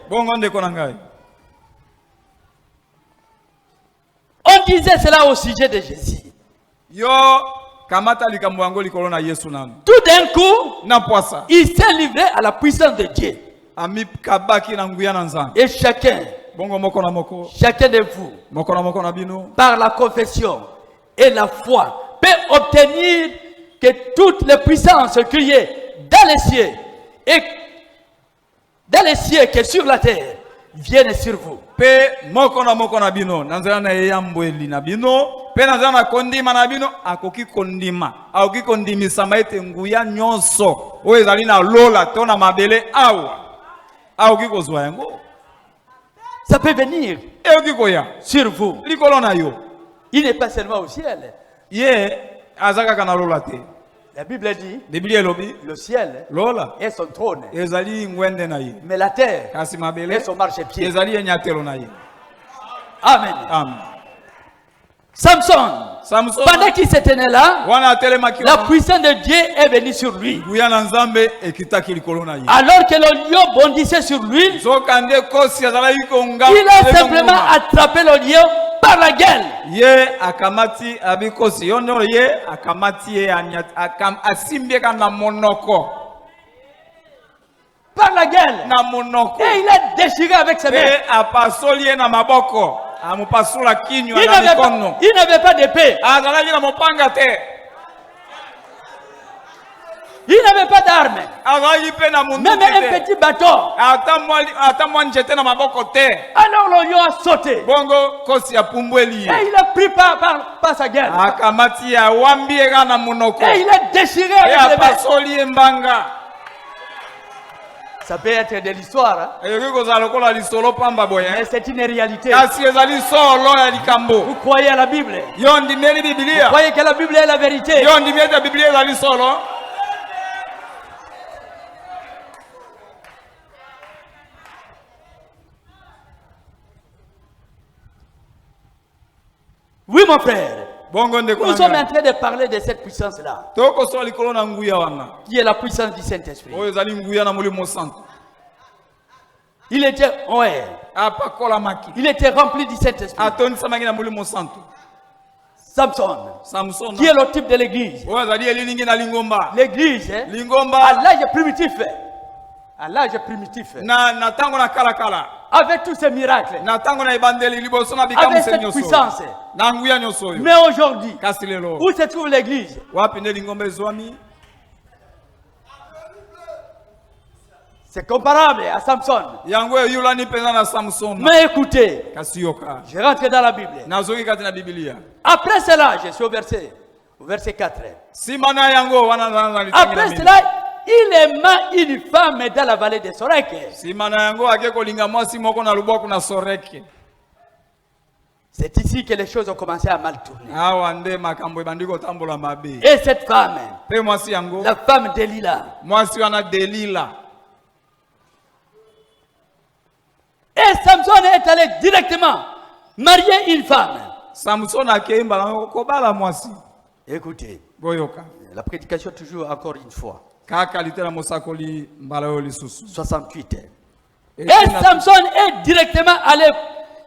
On disait cela au sujet de Jésus. Tout d'un coup, il s'est livré à la puissance de Dieu. Et chacun de vous, par la confession et la foi, peut obtenir que toutes les puissances qu'il y a dans les cieux et dans les cieux que sur la terre viennent sur vous. Ça peut venir sur vous. Il n'est pas seulement au ciel. La Bible dit le ciel est son trône, mais la terre est son marchepied. Amen. Samson, pendant qu'il se tenait là, la puissance de Dieu est venue sur lui. Alors que le lion bondissait sur lui, il a simplement attrapé le lion par la gueule. Par la gueule. Et il a déchiré avec ses mains. Il n'avait pas d'épée. Il n'avait pas d'armes. Même un petit bâton. Alors le lion a sauté. Et il a pris par sa gueule. Et il a déchiré avec ses mains. Ça peut être de l'histoire, mais c'est une réalité. Vous croyez à la Bible? Vous croyez que la Bible est la vérité? Oui, mon frère. Nous sommes en train de parler de cette puissance-là, qui est la puissance du Saint-Esprit. Il était rempli du Saint-Esprit. Samson, qui est le type de l'église. L'église, à l'âge primitif, avec tous ces miracles, avec cette puissance. Mais aujourd'hui, où se trouve l'église? C'est comparable à Samson. Mais écoutez, je rentre dans la Bible. Après cela, je suis au verset 4. Après cela, il aima une femme dans la vallée de Sorek. C'est ici que les choses ont commencé à mal tourner. Et cette femme, la femme Delilah, et Samson est allé directement marier une femme. Écoutez, boyoka la prédication toujours encore une fois. kaka litela mosakoli mbala yo lisusu 68. Et Samson est directement allé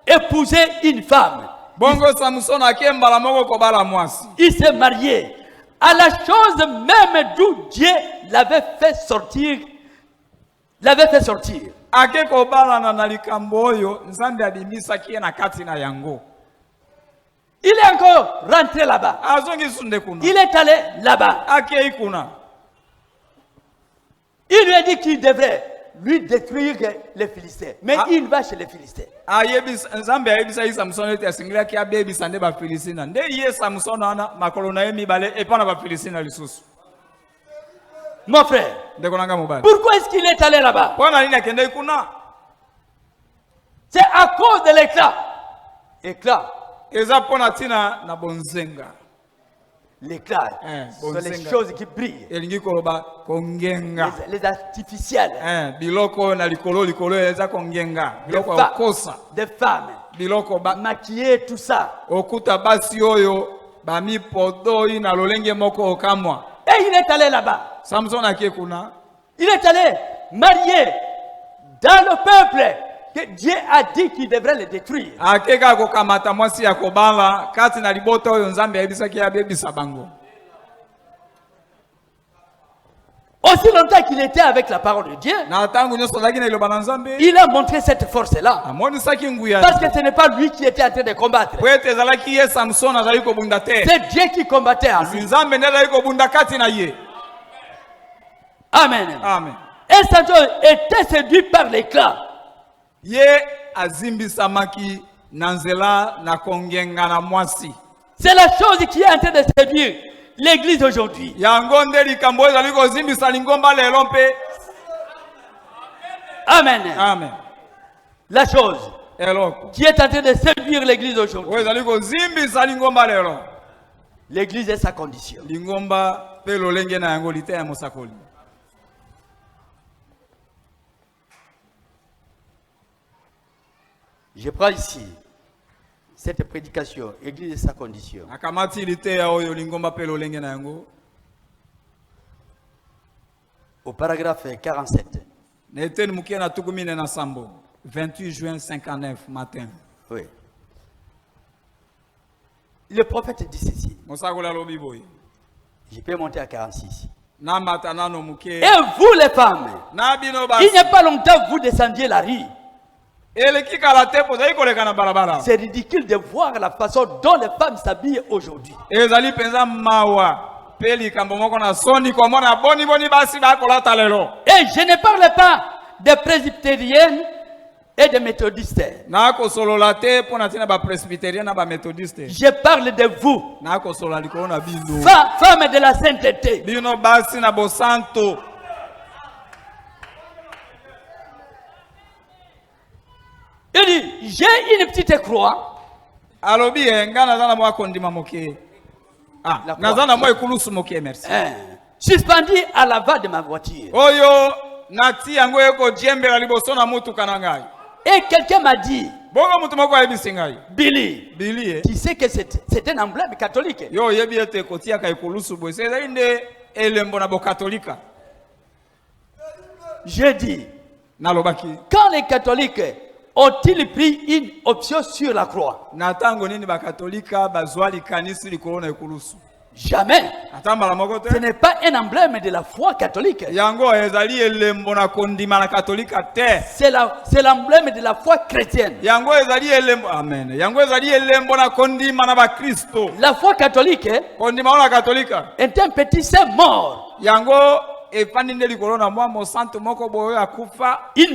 épouser une femme. Bongo Samson akembala moko kobala mwasi. Il s'est marié à la chose même d'où Dieu l'avait fait sortir. Ake kobala na likambo oyo nzambe abimisa kie na kati na yango. Il est encore rentré là-bas. Azongi sunde kuna. Il est allé là-bas. Ake ikuna. Il lui a dit qu'il devrait lui détruire les Philistins. Mais il va chez les Philistins. Nzambe ayebisa yi Samson ete asingila ki abebisa nde ba Filistina. Nde ye Samson ana makolo na yemi bale epana ba Filistina lisusu. Mon frère, pourquoi est-ce qu'il est allé là-bas? C'est à cause de l'éclat. Éclat. L'éclat, ce sont les choses qui brillent. Les artificiels. Des femmes. Maquillées, tout ça. Et il est allé là-bas. Samson il est allé marier dans le peuple que Dieu a dit qu'il devrait le détruire. Aussi longtemps qu'il était avec la parole de Dieu, il a montré cette force-là. Parce que ce n'est pas lui qui était en train de combattre. C'est Dieu qui combattait en lui. Amen. Amen. Et Samson était séduit par l'éclat. C'est la chose qui est en train de séduire l'église aujourd'hui. Amen. Amen. La chose qui est en train de séduire l'église aujourd'hui. L'église est sa condition. Je prends ici cette prédication, Église et sa condition. Au paragraphe 47. 28 juin 59 matin. Oui. Le prophète dit ceci. Je peux monter à 46. Et vous les femmes, il n'y a pas longtemps vous descendiez la rue. C'est ridicule de voir la façon dont les femmes s'habillent aujourd'hui. Et je ne parle pas des presbytériennes et des méthodistes. Je parle de vous, femmes de la sainteté. Il dit, j'ai une petite croix. Suspendue à l'avant de ma voiture. Et quelqu'un m'a dit, Billy, tu sais que c'est un emblème catholique. J'ai dit, quand les catholiques ont-ils pris une option sur la croix? Jamais. Ce n'est pas un emblème de la foi catholique. C'est l'emblème de la foi chrétienne. La foi catholique est un petit saint mort. Une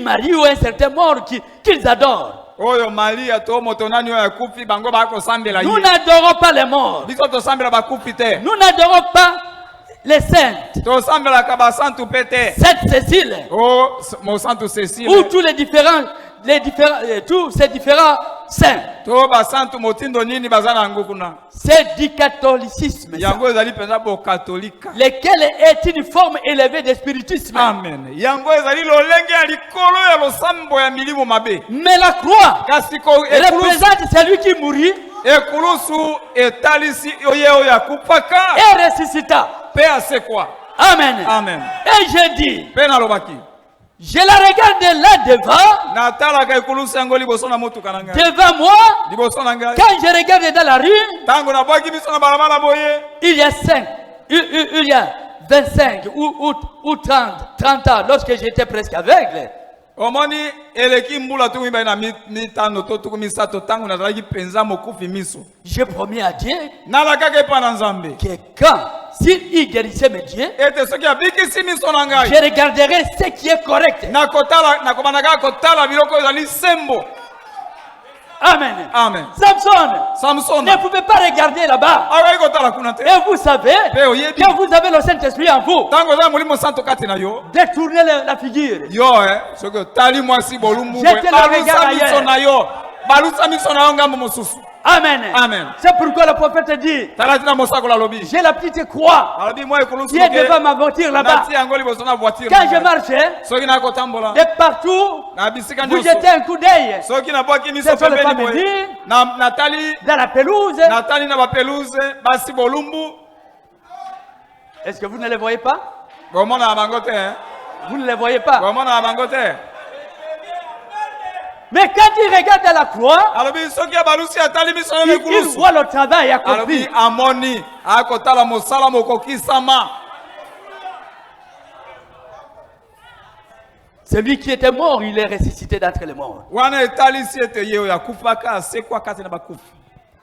Marie ou un certain mort qu'ils adorent. Nous n'adorons pas les morts. Nous n'adorons pas les saintes. Sainte Cécile. Ou tous ces différents saints. C'est du catholicisme. Lequel est une forme élevée de spiritisme. Amen. Mais la croix représente celui qui mourit Ekulusu etalisi oyo ya kupaka. Et ressuscita. Pe asekwa. Amen. Amen. Et je dis. Pe na lobaki. Je la regarde là devant. Natalaka ekulusu yango liboso na motuka na ngai. Devant moi. Liboso na ngai. Quand je regarde dans la rue. Tango na bwaki biso na balabala boye. Il y a 5. Il y a 25 ou 30 ans lorsque j'étais presque aveugle. Omoni eleki mbula tu miba na mitano to tuku misato tangu na zalaki penza mokufi miso. J'ai promis à Dieu Nalaka ke pa na Nzambe. que quand s'il guérissait mes dieux, Ete soki abikisi miso na ngai. je regarderai ce qui est correct. Na kotala na kobanaka kotala biloko ezali sembo. Amen. Amen. Samson ne pouvait pas regarder là-bas. Et vous savez que vous avez le Saint-Esprit en vous. Détournez la figure. Jetez le regard ailleurs. Amen. Amen. C'est pourquoi le prophète dit, j'ai la petite croix qui est devant ma voiture là-bas. Quand je marchais, de partout, vous jetez un coup d'œil. Ce sont les femmes dans la pelouse. Est-ce que vous ne les voyez pas? Vous ne les voyez pas? Mais quand il regarde à la croix, il voit le travail accompli. Celui qui était mort, il est ressuscité d'entre les morts.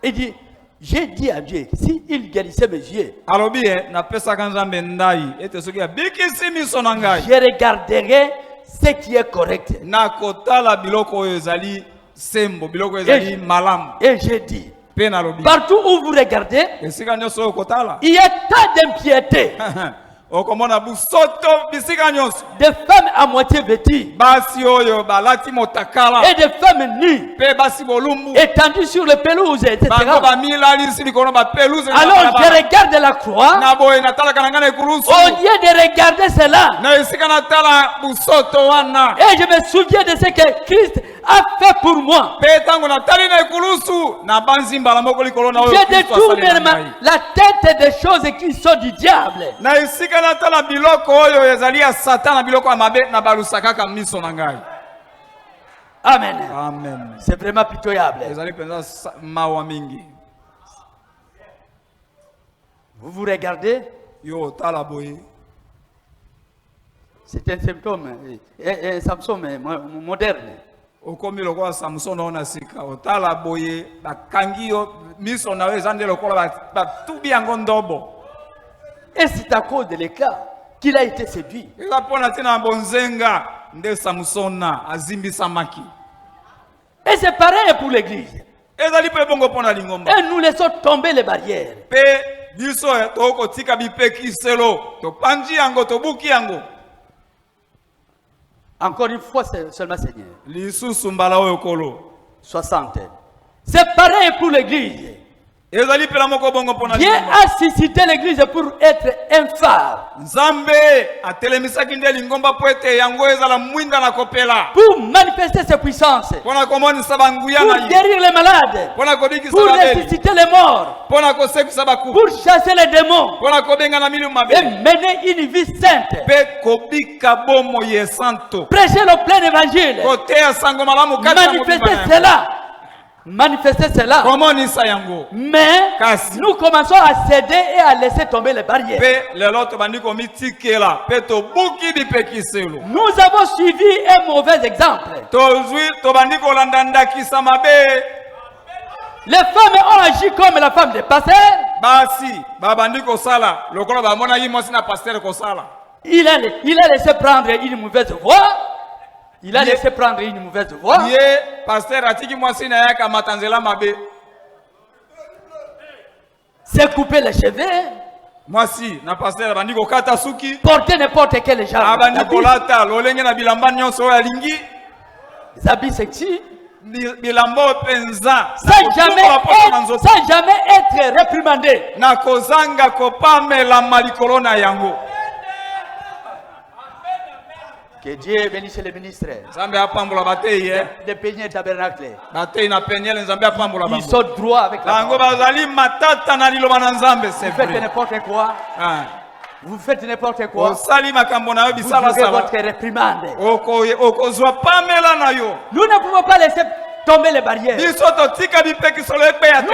Il dit, j'ai dit à Dieu, s'il guérissait mes yeux, je regarderai ce qui est correct. Et j'ai dit, partout où vous regardez, il y a tant d'impiété. Des femmes à moitié vêtues et des femmes nues étendues sur les pelouses, etc. Alors je regarde la croix. Au lieu de regarder cela, et je me souviens de ce que Christ a fait pour moi. Je détourne la tête des choses qui sont du diable. Amen. Amen. C'est vraiment pitoyable. Vous vous regardez, c'est un symptôme, un symptôme moderne. Et c'est à cause de l'éclat qu'il a été séduit. Et c'est pareil pour l'église. Et nous laissons tomber les barrières. Encore une fois, seulement Seigneur. 60. C'est pareil pour l'église. Dieu a suscité l'église pour être un phare. Pour manifester ses puissances. Pour guérir les malades. Pour ressusciter les morts. Pour chasser les démons. Et mener une vie sainte. Prêcher le plein évangile. Manifester cela. Mais nous commençons à céder et à laisser tomber les barrières. Nous avons suivi un mauvais exemple. Les femmes ont agi comme la femme de pasteur. Il a laissé prendre une mauvaise voie. C'est couper les cheveux. Porter n'importe quel genre d'habits sexy. Sans jamais être réprimandé. Que Dieu bénisse les ministres. De peigner tabernacle. Ils sont droits avec la parole. Vous faites n'importe quoi. Vous faites n'importe quoi. Vous jouez votre réprimande. Nous ne pouvons pas laisser tomber les barrières. Nous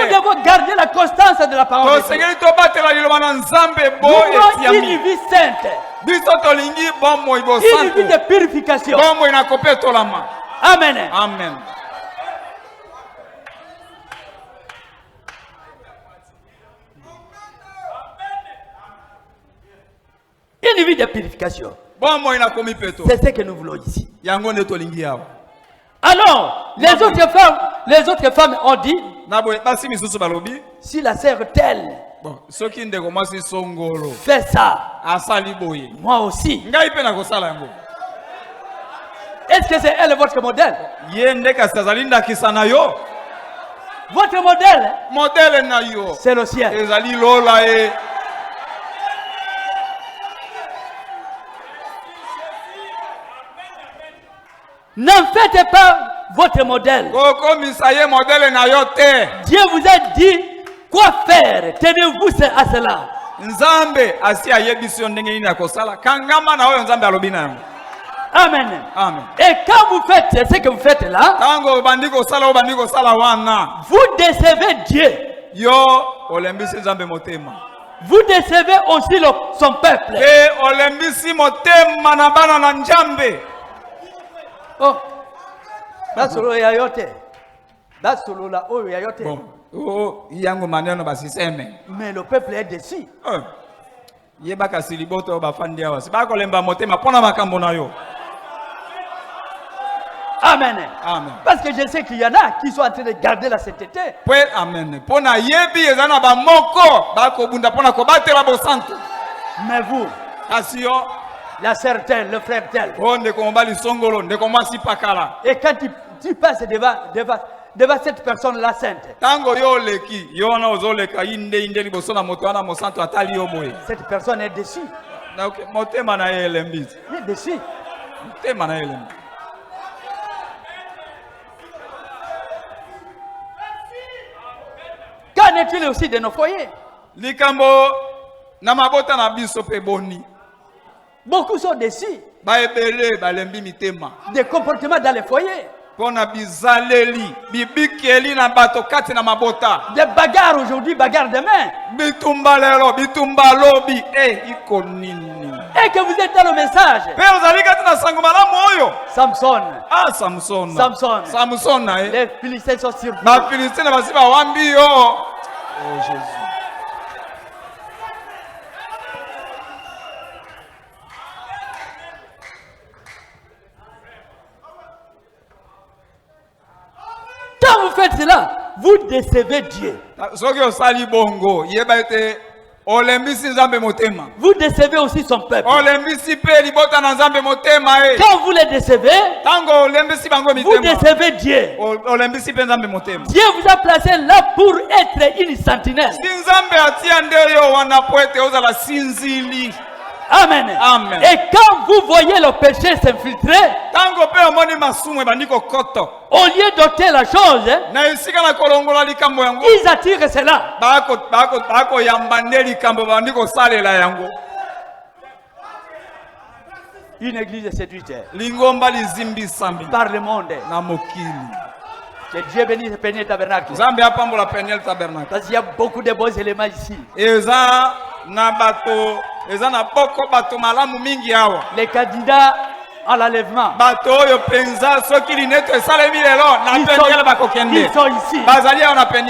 devons garder la constance de la parole. Nous voulons une vie sainte. Une vie de purification. Amen. Amen. Une vie de purification. C'est ce que nous voulons ici. Alors, les autres femmes ont dit, si la sœur telle fait ça, moi aussi. Est-ce que c'est elle votre modèle? Votre modèle, c'est le ciel. N'en faites pas votre modèle. Dieu vous a dit quoi faire. Tenez-vous à cela. Amen. Amen. Et quand vous faites ce que vous faites là, vous décevez Dieu. Vous décevez aussi son peuple. Oh, basolo ya yote. Basolo la oyo ya yote. Oh, yango maneno basiseme. Mais le peuple est déçu. Yebaka siliboto bafandi awa. Sibako lemba motema pona makambo na yo. Amen. Amen. Parce que je sais qu'il y en a qui sont en train de garder la sainteté. Oui, amen. Pona yebi ezana ba moko bako bunda pona ko batela bo santo. Mais vous, asio la sœur telle, le frère tel. Et quand tu passes devant cette personne-là sainte, cette personne est déçue. Il est déçu. Qu'en est-il aussi de nos foyers? Beaucoup sont déçus des comportements dans les foyers. Des bagarres aujourd'hui, bagarres demain. Et que vous êtes dans le message. Samson. Les Philistins sont sur vous. Oh Jésus. Quand vous faites cela, vous décevez Dieu. Vous décevez aussi son peuple. Quand vous les décevez, vous décevez Dieu. Dieu vous a placé là pour être une sentinelle. Amen. Amen. Et quand vous voyez le péché s'infiltrer, au lieu d'ôter la chose, ils attirent cela. Une église séduite par le monde. Que Dieu bénisse le Peniel Tabernacle. Parce qu'il y a beaucoup de bons éléments ici. Les candidats à l'enlèvement. Ils sont ici.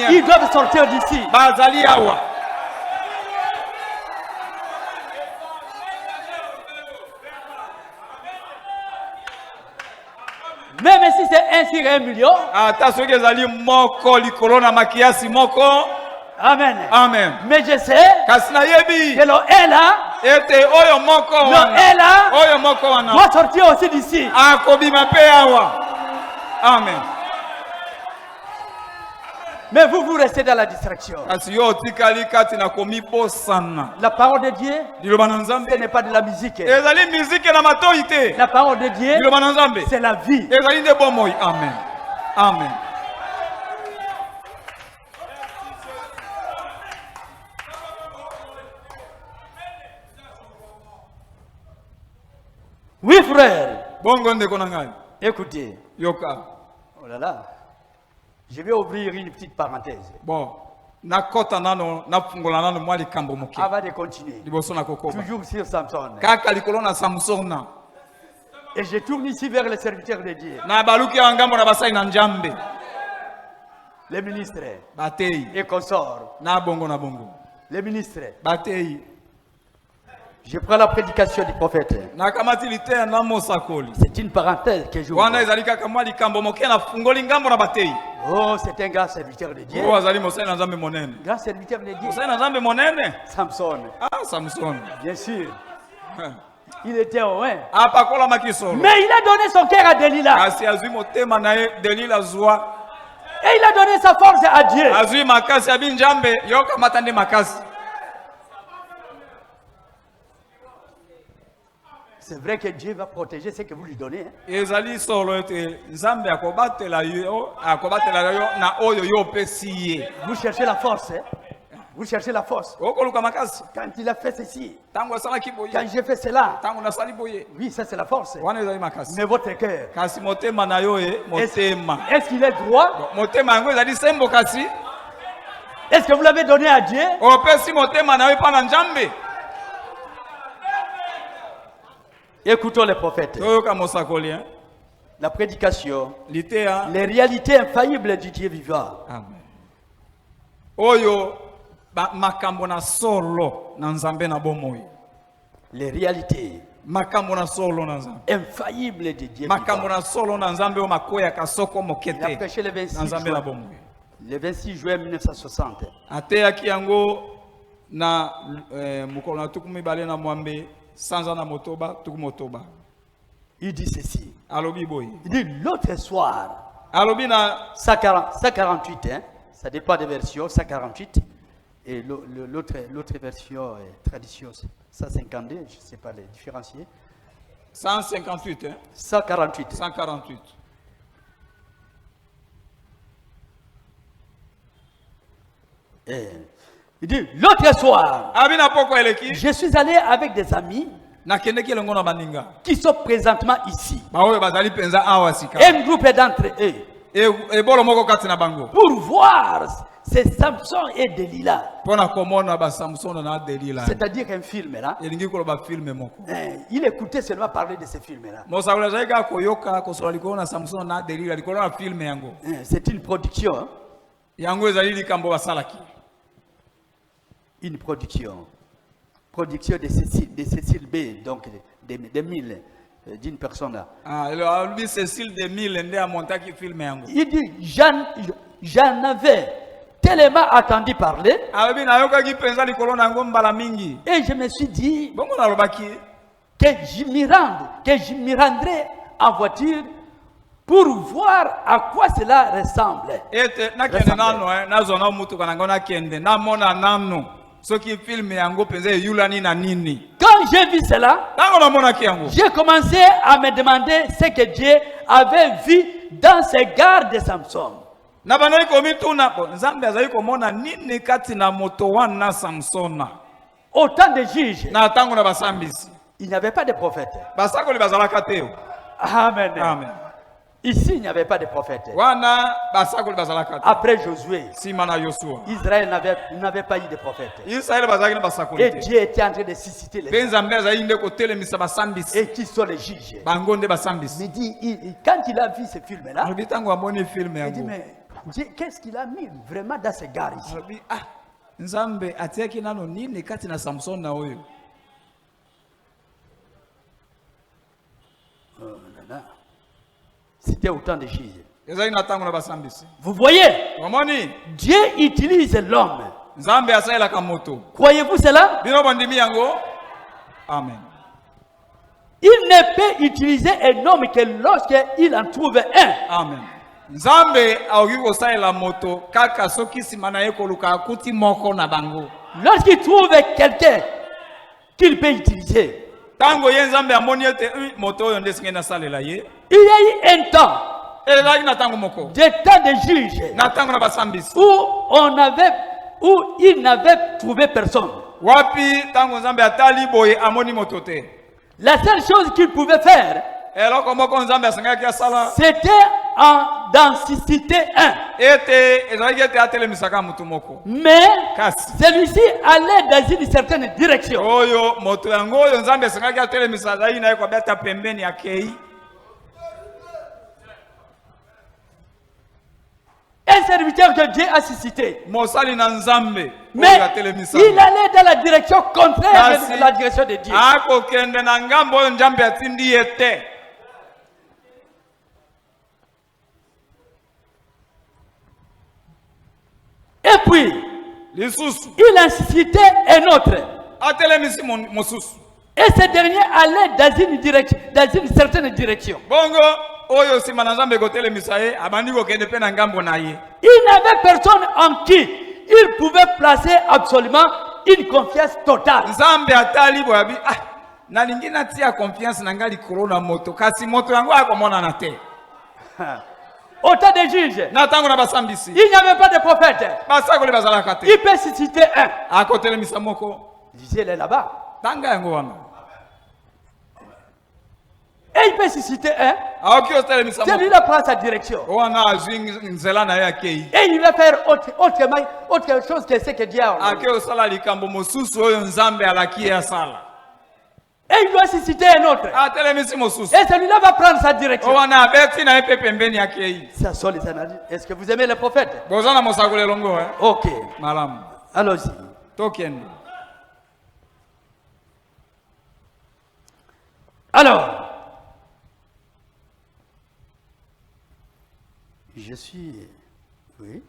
Ils doivent sortir d'ici. Même si c'est 1 sur 1 million. Amen. Amen. Mais je sais que le Ella doit sortir aussi d'ici. Amen. Mais vous restez dans la distraction. La parole de Dieu, ce n'est pas de la musique. La parole de Dieu, c'est la vie. Amen. Amen. Oui, frère. Écoutez. Yoka. Oh là là. Je vais ouvrir une petite parenthèse. Bon. Avant de continuer. Toujours sur Samson. Et je tourne ici vers les serviteurs de Dieu. Les ministres. Et consorts. Les ministres. Je prends la prédication du prophète. C'est une parenthèse que je vois. Oh, c'est un grand serviteur de Dieu. Grand serviteur de Dieu. Samson. Ah, Samson. Bien sûr. Il était loin. Mais il a donné son cœur à Delilah. Et il a donné sa force à Dieu. C'est vrai que Dieu va protéger ce que vous lui donnez. Vous cherchez la force. Vous cherchez la force. Quand il a fait ceci, quand j'ai fait cela, oui, ça c'est la force. Mais votre cœur, est-ce qu'il est droit? Est-ce que vous l'avez donné à Dieu? Écoutons les prophètes. La prédication, les réalités infaillibles du Dieu vivant. Amen. Les réalités infaillibles du Dieu vivant. Il a prêché le 26 juin 1960. Il dit ceci. Il dit l'autre soir. 148, hein? Ça dépend des versions. 148. Et l'autre version est tradition. 152, je ne sais pas les différencier. 158, hein? 148. 148. Il dit l'autre soir, je suis allé avec des amis qui sont présentement ici. Un groupe d'entre eux. Pour voir c'est Samson et Delilah. C'est-à-dire un film là. Il écoutait seulement parler de ce film là. C'est une production. Hein? Une production de Cécile B, donc des mille d'une personne là. Cécile de Mille il dit j'en avais tellement entendu parler et je me suis dit que je m'y rendrai en voiture pour voir à quoi cela ressemble. Quand j'ai vu cela, j'ai commencé à me demander ce que Dieu avait vu dans ces gardes de Samson. Autant de juges, il n'y avait pas de prophète. Amen. Amen. Ici, il n'y avait pas de prophète. Après Josué, Israël n'avait pas eu de prophète. Et Dieu était en train de susciter les hommes. Et qui sont les juges. Il dit, quand il a vu ce film-là, il dit, mais Dieu, qu'est-ce qu'il a mis vraiment dans ces gars ici? C'était autant de juges. Vous voyez, Dieu utilise l'homme. Croyez-vous cela? Amen. Il ne peut utiliser un homme que lorsqu'il en trouve un. Amen. Nzambe aoki kosalela moto kaka soki sima na ye koluka akuti moko na bango. Lorsqu'il trouve quelqu'un qu'il peut utiliser. Tango ye Nzambe amoni ete moto oyo nde singe na salela ye. Il y a eu un temps. Elelaki na tango moko. Des temps de juges. Na tango na basambisi. Où il n'avait trouvé personne. Wapi tango Nzambe atali boye amoni moto te. La seule chose qu'il pouvait faire, c'était dans Cité 1. Mais celui-ci allait dans une certaine direction. Un serviteur que Dieu a suscité. Mais il allait dans la direction contraire de la direction de Dieu. Et puis, il a suscité un autre. Et ce dernier allait dans une certaine direction. Il n'avait personne en qui il pouvait placer absolument une confiance totale. Autant de juges. Il n'y avait pas de prophète. Il peut se citer un. Lisez-le là-bas. Et il peut se citer un. Celui-là prend sa direction. Et il va faire autre chose que ce que Dieu a ordonné. Et il doit se citer un autre. Et celui-là va prendre sa direction. Ça sont les analyses. Est-ce que vous aimez les prophètes? Ok. Allons-y. Alors, oui.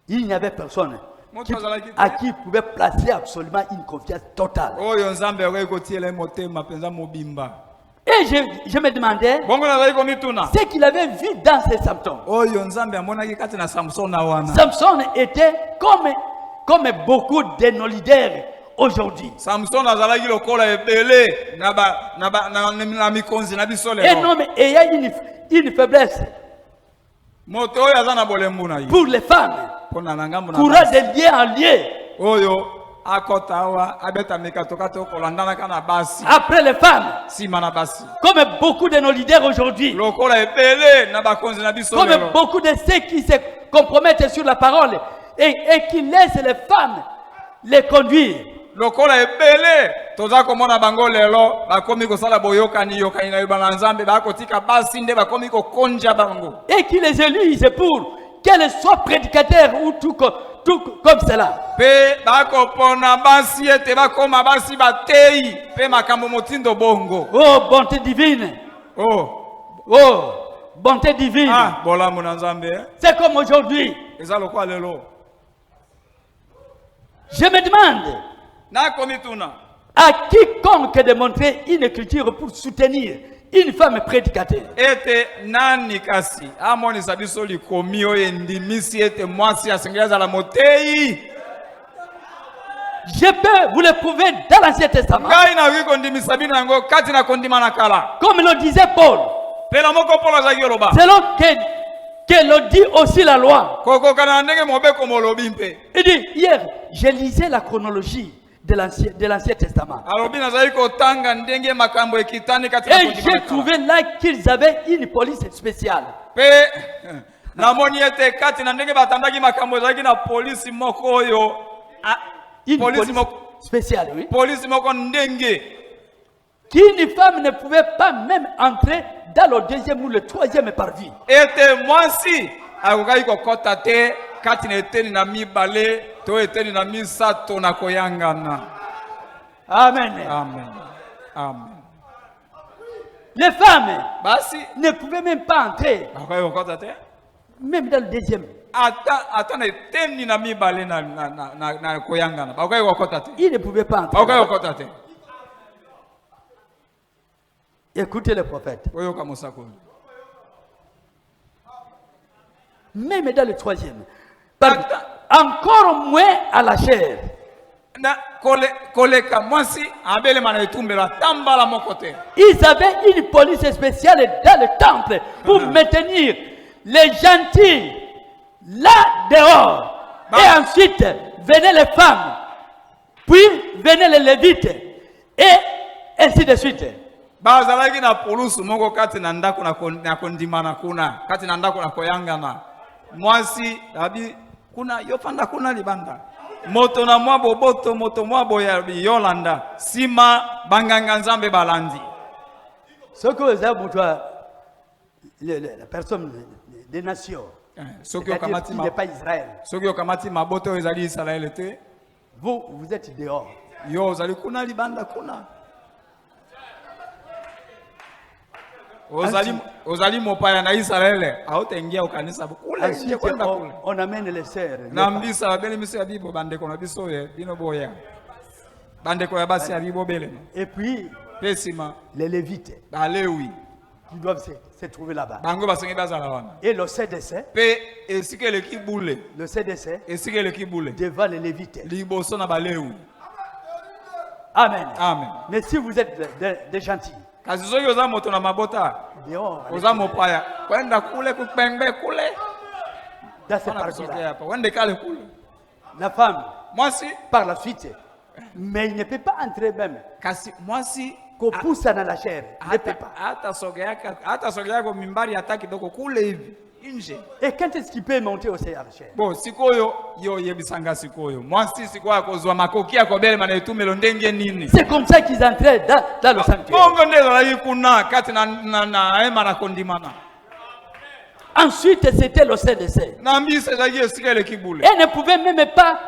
Il n'y avait personne à qui il pouvait placer absolument une confiance totale. Et je me demandais ce qu'il avait vu dans ces Samson. Samson était comme beaucoup de nos leaders aujourd'hui. Un homme ayant une faiblesse pour les femmes, courant de lieu en lieu. Après les femmes, comme beaucoup de nos leaders aujourd'hui, comme beaucoup de ceux qui se compromettent sur la parole et qui laissent les femmes les conduire. Et qui les élisent pour qu'elles soient prédicateurs ou tout comme cela. Oh, bonté divine. Oh, bonté divine. C'est comme aujourd'hui. Je me demande à quiconque de montrer une écriture pour soutenir une femme prédicatrice. Je peux vous le prouver dans l'Ancien Testament. Comme le disait Paul. Selon que le dit aussi la loi. Il dit, hier, je lisais la chronologie de l'Ancien Testament. Et j'ai trouvé là qu'ils avaient une police spéciale. Une police spéciale, oui. Qu'une femme ne pouvait pas même entrer dans le deuxième ou le troisième parvis. Amen. Les femmes ne pouvaient même pas entrer. Même dans le deuxième. Ils ne pouvaient pas entrer. Écoutez le prophète. Même dans le troisième. Encore moins à la chair. Ils avaient une police spéciale dans le temple pour maintenir les gentils là dehors. Et ensuite venaient les femmes, puis venaient les lévites, et ainsi de suite. bazalaki na polusu moko kati na ndako na kondimana kuna kati na ndako na koyangana mwasi abi kuna yofanda kuna libanda moto na mwa boboto moto mwa boya yolanda sima banganga nzambe balandi ce que vous avez la personne des nations il n'est pas Israël. Vous êtes dehors. Yo zali kuna libanda kuna. Ozali mopaya na Israël, aotengia ukanisa kule nje kwenda kule. On amène les sœurs. Na mbisa babeli miso ya bibo bandeko na biso ye bino boya. Bandeko ya basi ya bibo bele. Et puis pesima les lévites. Ba lewi qui doivent se trouver là-bas. Bango basengi bazala wana. Et le CDC. Pe esike le kibule. Le CDC. Esike le kibule. Devant les lévites. Liboso na ba lewi. Amen. Amen. Mais si vous êtes des gentils. Kazi zoyo oza moto na mabota. Oza mopaya. Kwenda kule kupembe kule. Dans cette partie-là. Wende kale kule. La femme. Mwasi par la suite. Mais il ne peut pas entrer même. Kasi mwasi ko pousse dans la chair. Ne peut pas. Hata sogea kwa mimbari hataki doko kule hivi. Nje. Et quand est-ce qu'il peut monter au à la chair? Bon, sikoyo yo yebisanga sikoyo. Mwasi sikoya kozwa makoki ya kobele mana etumelo ndenge nini. C'est comme ça qu'ils entraient dans le sanctuaire. Bongo ndezo la yikuna kati na ema na kondimana. Ensuite, c'était le CDC. Nambi sezagi esika le kibule. Et ne pouvait même pas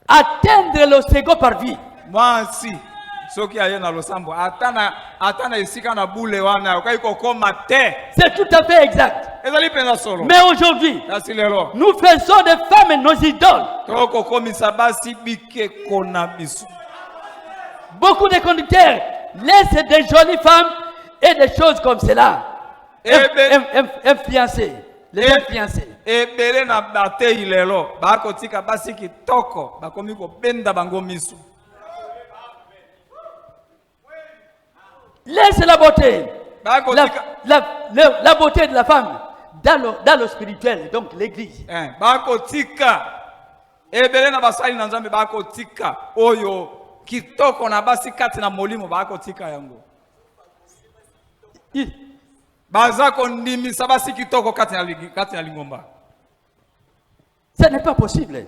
atteindre le second parvis. Mwasi soki aye na losambo atana esika na bule wana okaiko koma te. C'est tout à fait exact. Ezali penza solo. Mais aujourd'hui, nous faisons des femmes nos idoles. Toko komisa basi bike kona biso. Beaucoup de conducteurs laissent des jolies femmes et des choses comme cela. Influencés. Les influencés. Ebele na bate ilelo bako tika basi kitoko bakomi ko benda bango misu. Laisse la beauté. La beauté de la femme dans le spirituel, donc l'église. Bako tika. Ebele na basali na nzambe bako tika. Oyo kitoko na basi kati na molimo bako tika yango. Bazako ndimisa basi kitoko kati na lingomba. Ce n'est pas possible.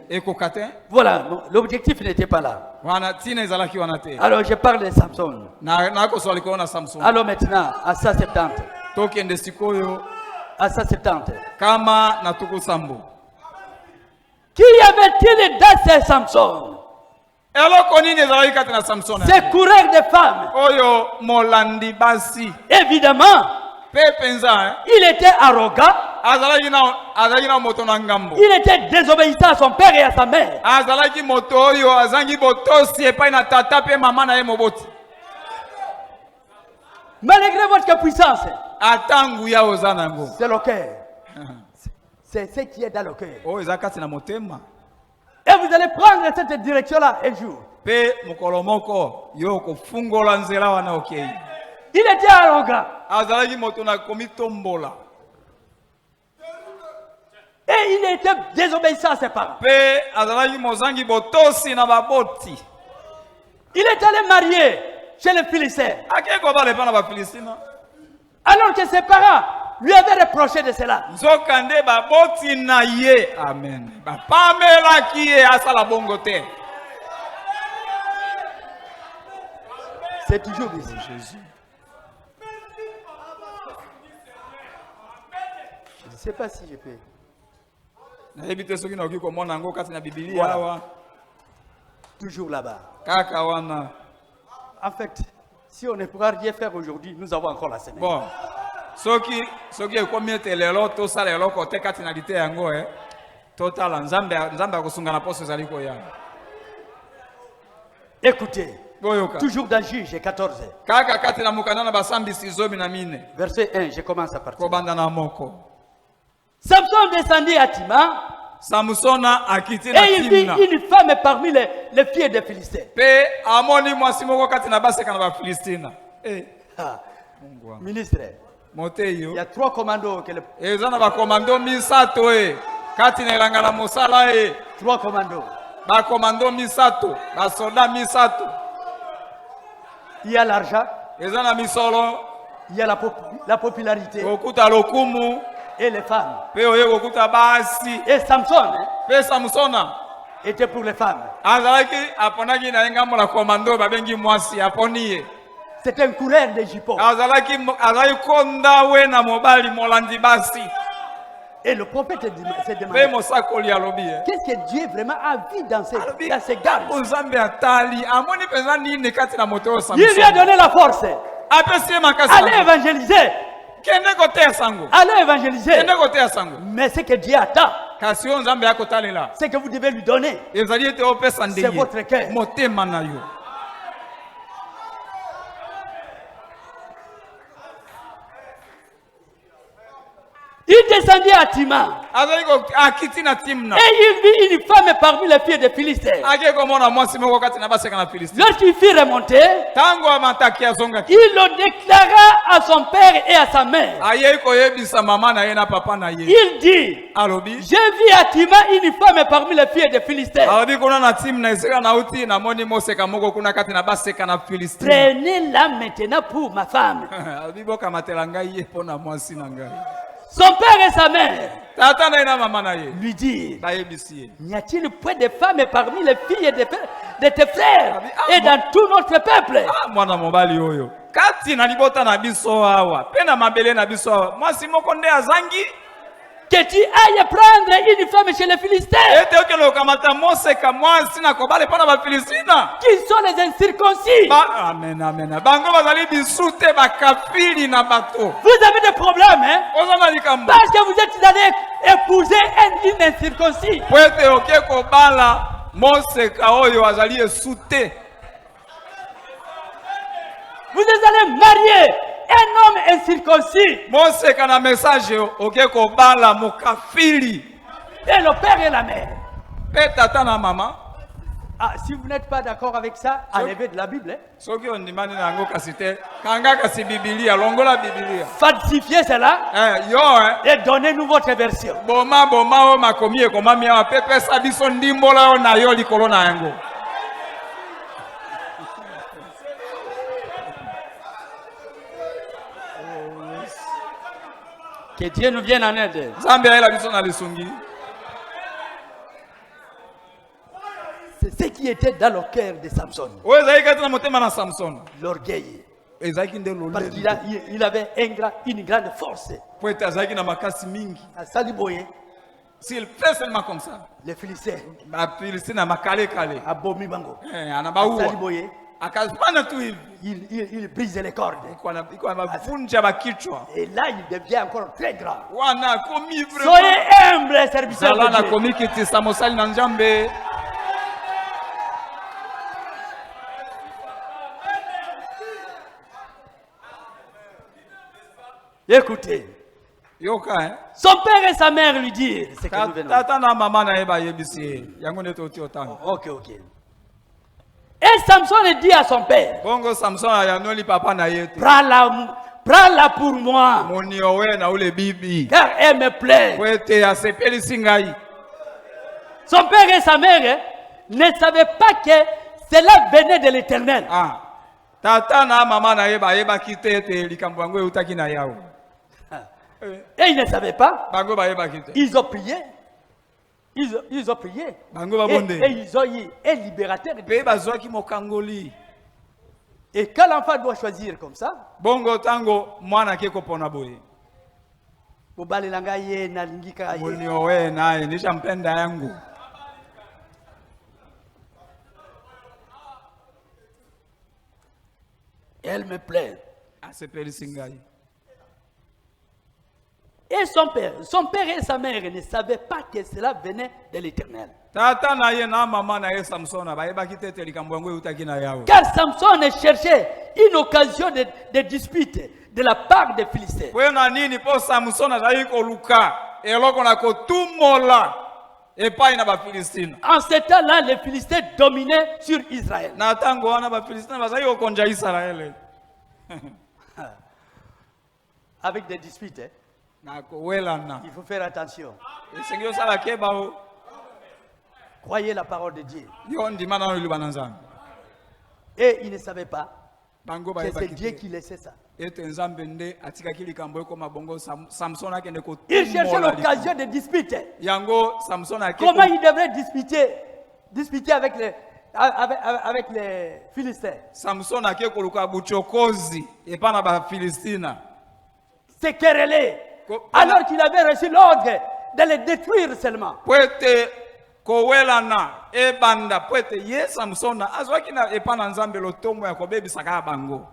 Voilà, l'objectif n'était pas là. Alors je parle de Samson. Alors maintenant, à 170. À 170. Qui avait-il dans ces Samson? Ces coureurs de femmes. Évidemment. Il était arrogant. Il était désobéissant à son père et à sa mère. Malgré votre puissance, c'est le cœur. C'est ce qui est dans le cœur. Et vous allez prendre cette direction-là un jour. Il était arrogant. Et il était désobéissant à ses parents. Il est allé marier chez les Philistins. Alors que ses parents lui avaient reproché de cela. Amen. C'est toujours ici. Jésus. Je ne sais pas si je peux. Voilà. Toujours là-bas. En fait, si on ne pourra rien faire aujourd'hui, nous avons encore la semaine. Bon. Écoutez. Toujours dans Juge 14. Verset 1, je commence à partir. Samson descendit à Tima. Samsona akiti na et il Timna. vit une femme parmi les filles des Philistins. Pe amoni mwasi moko kati na baseka na ba Filistina. Ministre, Moteyo. il y a 3 commandos. Ezana ba komando misato kati na elanga na mosala 3 commandos. Ba komando misato, ba soda misato. Il y a l'argent. Ezana misolo. Il y a la popularité. Okuta lokumu. Et les femmes. Pe oye okuta basi. Et Samson Pe Samsona était pour les femmes. azalaki aponaki na ngambo la komando babengi mwasi aponiye. C'était un coureur de jupons. Azalaki konda we na mobali molandi basi. Et le prophète s'est demandé qu'est-ce que Dieu vraiment a vu dans ces gardes. Il lui a donné la force. Allez évangéliser. Allez évangéliser. Mais ce que Dieu attend, c'est que vous devez lui donner. C'est votre cœur. Il descendit à Tima. Et il vit une femme parmi les filles des Philistins. Lorsqu'il fit remonter, il le déclara à son père et à sa mère. Il dit, j'ai vu à Tima une femme parmi les filles des Philistins. Prenez-la maintenant pour ma femme. Son père et sa mère lui disent, n'y a-t-il point de femmes parmi les filles de tes frères et dans tout notre peuple? Que tu ailles prendre une femme chez les Philistins. Qui sont les incirconcis? Amen, amen. Vous avez des problèmes, hein? Parce que vous êtes allé épouser une incirconcis. Vous êtes allé marier un homme incirconcis. Et le père et la mère. Ah, si vous n'êtes pas d'accord avec ça, enlevez de la Bible. Falsifiez cela. Et donnez-nous votre version. Que Dieu nous vienne en aide. C'est ce qui était dans le cœur de Samson. L'orgueil. Parce qu'il avait une grande force. S'il fait seulement comme ça, les Philistins, il brise les cordes. Et là, il devient encore très grand. Soyez humbles, serviteurs de Dieu. Écoutez. Son père et sa mère lui disent ce que nous venons. Ok. Et Samson dit à son père, prends-la pour moi, car elle me plaît. Son père et sa mère ne savaient pas que cela venait de l'Éternel. Et ils ne savaient pas. Ils ont prié. Ils ont prié. Et ils ont eu un libérateur. Et quand l'enfant doit choisir comme ça, elle me plaît. Et son père et sa mère ne savaient pas que cela venait de l'Éternel. Car Samson cherchait une occasion de dispute de la part des Philistins. eloko na kotumola epai na ba Philistine. En ce temps-là, les Philistins dominaient sur Israël. Na tango wana ba Philistine bazali kokonja Israël. Avec des disputes. Hein? Il faut faire attention. Croyez la parole de Dieu. Et ils ne savaient pas que c'est Dieu qui laissait ça. Ils cherchaient l'occasion de disputer. Comment ils devraient disputer avec les Philistins. Samson a koluka buchokozi epana ba Filistina. C'est querellé. Alors qu'il avait reçu l'ordre de les détruire seulement. Poete kowelana ebanda poete ye Samson azwaki na epana nzambe lotomo ya kobebisaka bango.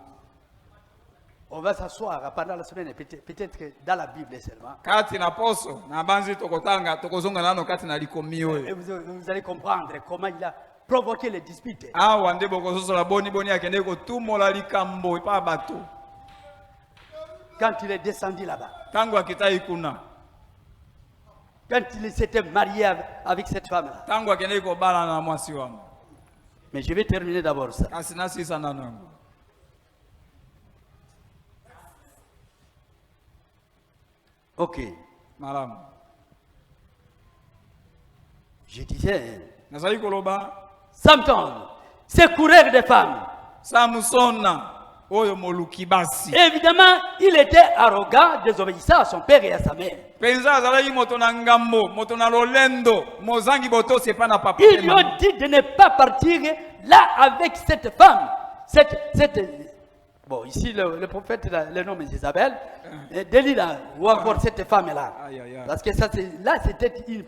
On va s'asseoir pendant la semaine, peut-être que dans la Bible seulement. Kati na poso na banzi tokotanga tokozonga nano kati na likomi oyo. Et vous allez comprendre comment il a provoqué les disputes. Ah wande bokososo la boni akende ko tumola likambo epa bato. Quand il est descendu là-bas. Tango akita ikuna. Quand il s'était marié avec cette femme-là. Tango akende ko bala na mwasi wangu. Mais je vais terminer d'abord ça. Asina sisa nano. Ok. Madame. Je disais. Samson, secourir des femmes. Samson, oyo moluki basi. Évidemment, il était arrogant, désobéissant à son père et à sa mère. Penza zalaki moto na ngambo, moto na lolendo, mozangi boto c'est pas na papa. Il lui a dit de ne pas partir là avec cette femme. Bon, ici, le prophète, le nom est Isabelle, Delilah, ou encore cette femme-là. Parce que ça, là, c'était une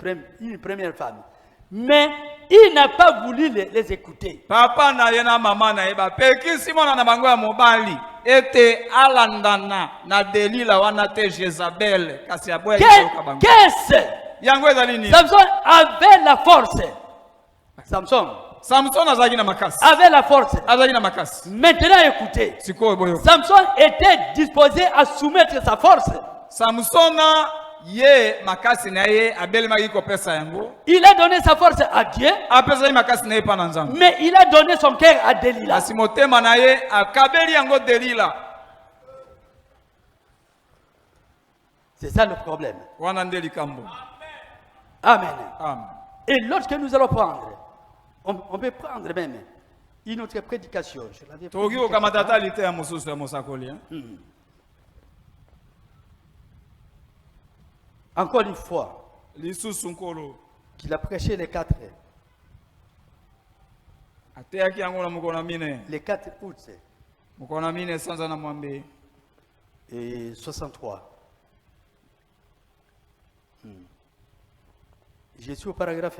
première femme. Mais il n'a pas voulu les écouter. Papa na yena mama na eba peki simona na bango ya mobali ete alandana na Delilah wana te Jezabel kasi aboya yoka bango. Qu'est-ce? Yango ezali nini? Samson avait la force. Samson azaki na makasi. Avait la force. Azaki na makasi. Maintenant écoutez. Siko boyo. Samson était disposé à soumettre sa force. Samson ye makasi na ye abelema ko pesa yango. Il a donné sa force à Dieu. Apesa makasi na ye pa na nzambe. Mais il a donné son cœur à Delilah. Asimotema na ye akabeli yango Delilah. C'est ça le problème. Wana ndeli kambo. Amen. Amen. Et lorsque nous allons prendre, on peut prendre même une autre prédication. Je l'avais Encore une fois, qu'il a prêché les 4 août et 63. Je suis au paragraphe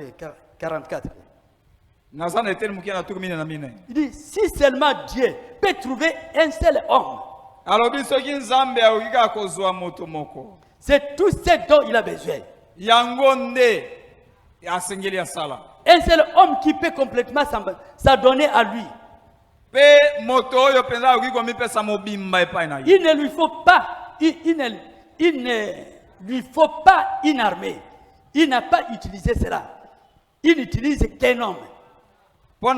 44. Il dit, si seulement Dieu peut trouver un seul homme, c'est tout ce dont il a besoin. Un seul homme qui peut complètement s'adonner à lui. Il ne lui faut pas, il ne lui faut pas une armée. Il n'a pas utilisé cela. Il n'utilise qu'un homme. Or,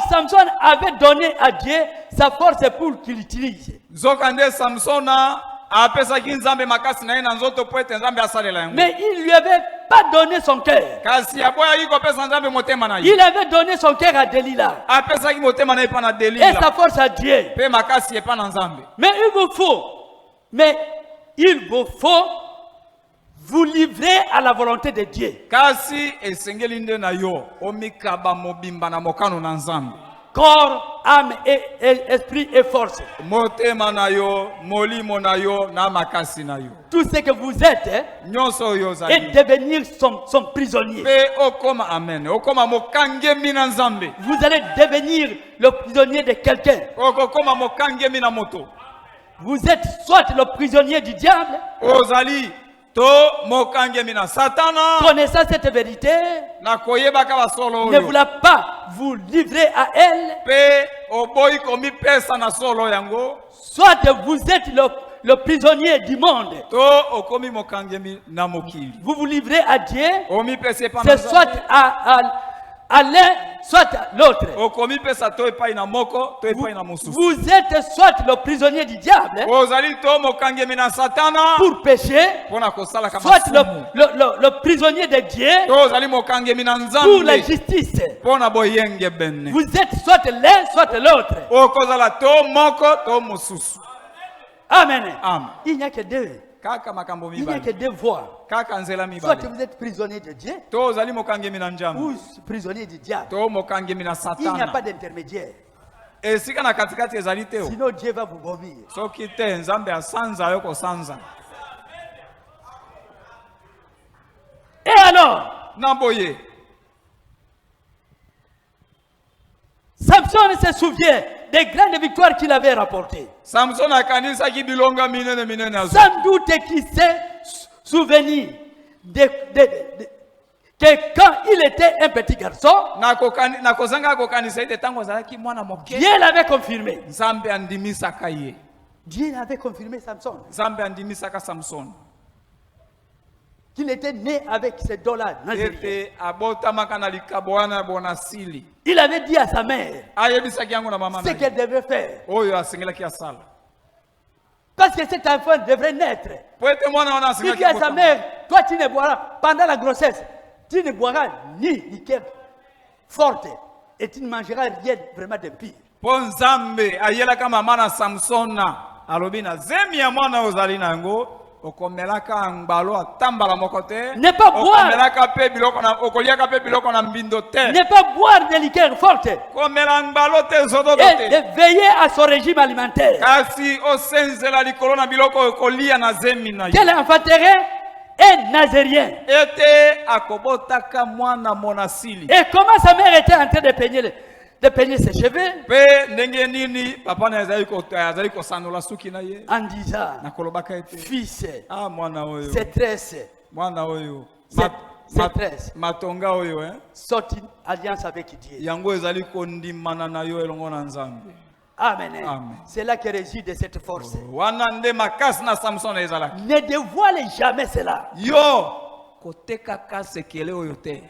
Samson avait donné à Dieu sa force pour qu'il utilise. Mais il ne lui avait pas donné son cœur. Il avait donné son cœur à Delilah. Et sa force à Dieu. Mais il vous faut vous livrer à la volonté de Dieu. Corps, âme, et esprit et force. Tout ce que vous êtes et devenir son prisonnier. Vous allez devenir le prisonnier de quelqu'un. Vous êtes soit le prisonnier du diable, Connaissant cette vérité, ne voulez pas vous livrer à elle. Soit vous êtes le prisonnier du monde. Vous vous livrez à Dieu. C'est soit à l'un, soit à l'autre. Vous êtes soit le prisonnier du diable pour pécher, soit le prisonnier de Dieu pour la justice. Vous êtes soit l'un, soit l'autre. Amen. Il n'y a que deux. Il n'y a que deux voies. Soit vous êtes prisonnier de Dieu ou prisonnier du diable. Il n'y a pas d'intermédiaire. Sinon Dieu va vous vomir. Et alors, Samson se souvient des grandes victoires qu'il avait rapportées. Sans doute qu'il s'est souvenu que quand il était un petit garçon, Dieu l'avait confirmé. Dieu l'avait confirmé Samson. Qu'il était né avec ces dollars. Il avait dit à sa mère ce qu'elle devait faire. Parce que cet enfant devrait naître. Il dit à sa mère, toi tu ne boiras, pendant la grossesse, tu ne boiras ni liqueur forte et tu ne mangeras rien vraiment de pire. Ne pas boire des liqueurs fortes et de veiller à son régime alimentaire. Quel enfanterait un nazérien. Et comment sa mère était en train de peigner ses cheveux en disant, fils, c'est tresse, sorti alliance avec Dieu. Amen. C'est là que réside cette force. Ne dévoile jamais cela.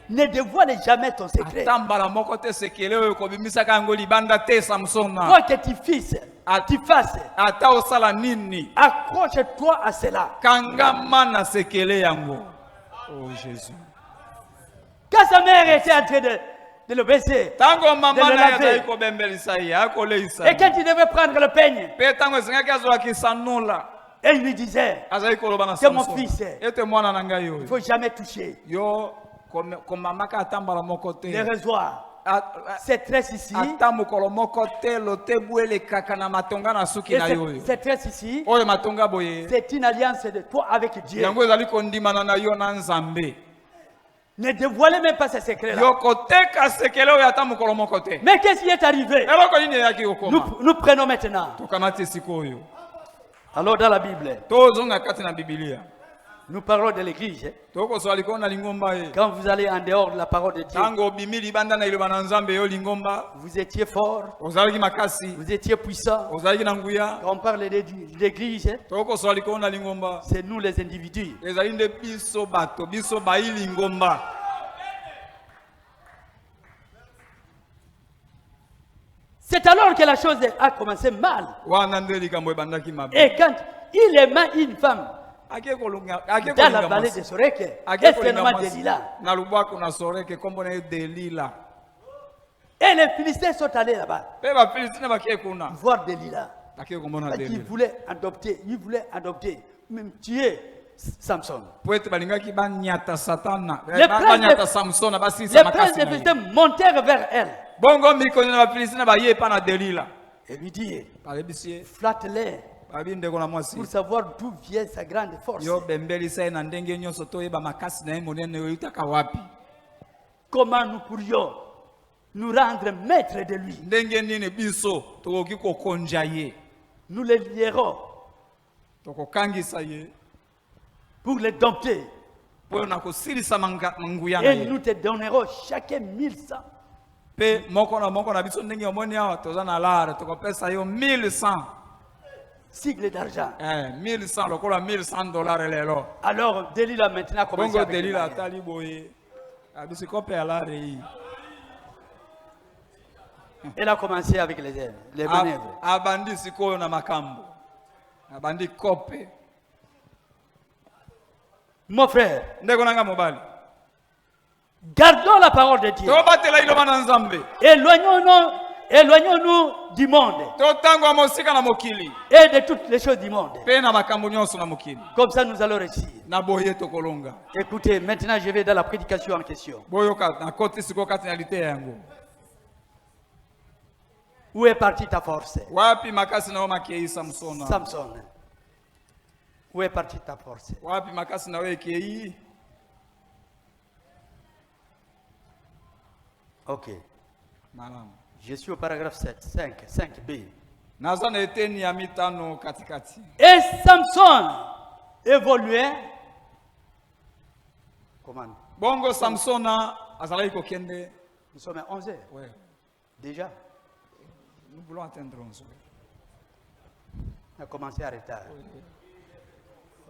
Ne dévoile jamais ton secret. Quoi que tu fasses, accroche-toi à cela. Oh Jésus. Quand sa mère était en train de le baiser, de le laver, et quand il devait prendre le peigne, et il lui disait, c'est mon fils, il ne faut jamais toucher les rasoirs. Cette tresse ici, cette tresse ici, c'est une alliance de toi avec Dieu. Ne dévoilez même pas ces secrets-là. Mais qu'est-ce qui est arrivé? Nous prenons maintenant. Alors dans la Bible, nous parlons de l'église. Quand vous allez en dehors de la parole de Dieu, vous étiez fort, vous étiez puissant. Quand on parle de l'église, c'est nous les individus. C'est alors que la chose a commencé mal. Et quand il aima une femme dans la vallée de Sorek, est-ce que nommé Delilah? Et les Philistins sont allés là-bas voir Delilah. Ils voulaient adopter, même tuer Samson. Les princes des Philistins montèrent vers elle. Et lui dit, flatte-les pour savoir d'où vient sa grande force. Comment nous pourrions nous rendre maîtres de lui? Nous le lierons pour les dompter. Et nous te donnerons chacun 1100. Pe moko na biso ndenge omoni awa toza na lare tokopesa yo 1100 sigles d'argent. 1100 lokola 1100 dollars lelo. Alors Delila maintenant commence bongo Delila tali boye abisi kope ya lare yi. Elle a commencé avec les manœuvres. Abandi sikoyo na makambo. Abandi kope. Mon frère, ndeko nanga mobali. Gardons la parole de Dieu. Éloignons-nous du monde et de toutes les choses du monde. Comme ça, nous allons réussir. Écoutez, maintenant, je vais dans la prédication en question. Où est partie ta force? Samson. Où est partie ta force? Ok. Je suis au paragraphe 5b. Et Samson évoluait. Comment? Bongo Samsona azalaki kokende. Nous sommes à 11h. Ouais. Déjà. Nous voulons atteindre 11h. On a commencé à retard. Oui.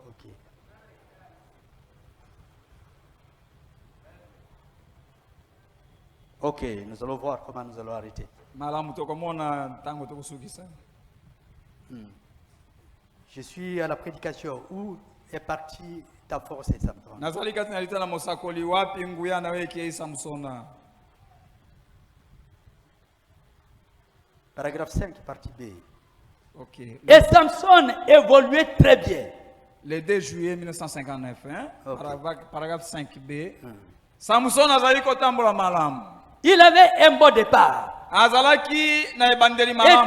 Ok. Ok, nous allons voir comment nous allons arrêter. Je suis à la prédication. Où est partie ta force, Samson? Paragraphe 5, partie B. Okay. Et Samson évoluait très bien. Le 2 juillet 1959, hein? Okay. Paragraphe 5b. Samson azali kotambola malamu. Il avait un bon départ. Et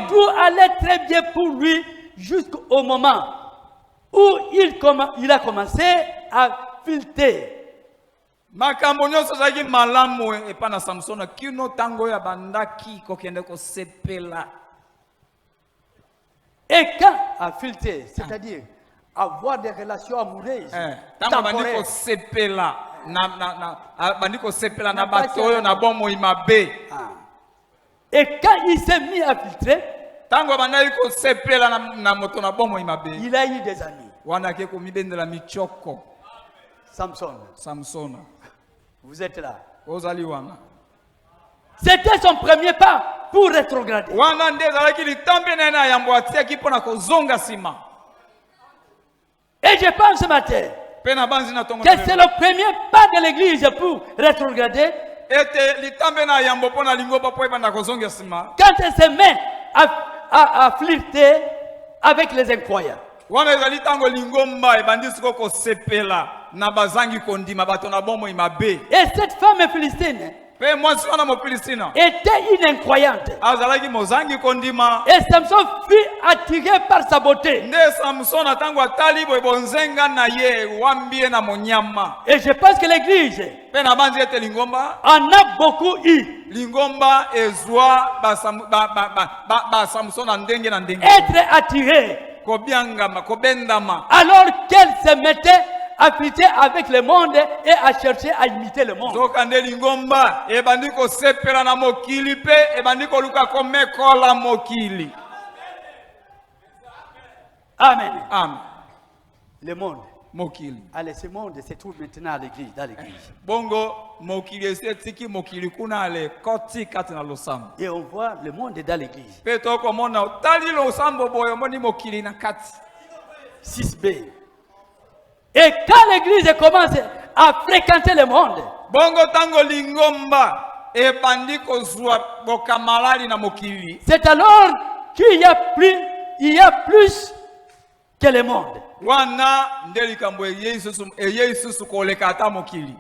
tout allait très bien pour lui jusqu'au moment où il a commencé à filtrer. Et quand à filtrer, c'est-à-dire avoir des relations amoureuses, temporaires. Et quand il s'est mis à filtrer, il a eu des amis. Samson. Vous êtes là. C'était son premier pas pour rétrograder. Et je pense ce matin que c'est le premier pas de l'église pour rétrograder. Quand elle se met à flirter avec les incroyants. Et cette femme philistine était une incroyante. Et Samson fut attiré par sa beauté. Et je pense que l'église en a beaucoup eu. Être attiré. Alors qu'elle se mettait à flirter avec le monde et à chercher à imiter le monde. Amen. Amen. Le monde. Mokili. Allez, ce monde se trouve maintenant à l'église, dans l'église. Bongo mokili estiki mokili kuna ale koti kati na losambo. Et on voit le monde dans l'église. Peto ko mona tali losambo boyo moni mokili na kati. 6b. Et quand l'église commence à fréquenter le monde, bongo tango lingomba e bandiko zwa bokamalali na mokili. C'est alors qu'il y a plus que le monde. Wana ndelikambo Yesu koleka ata mokili.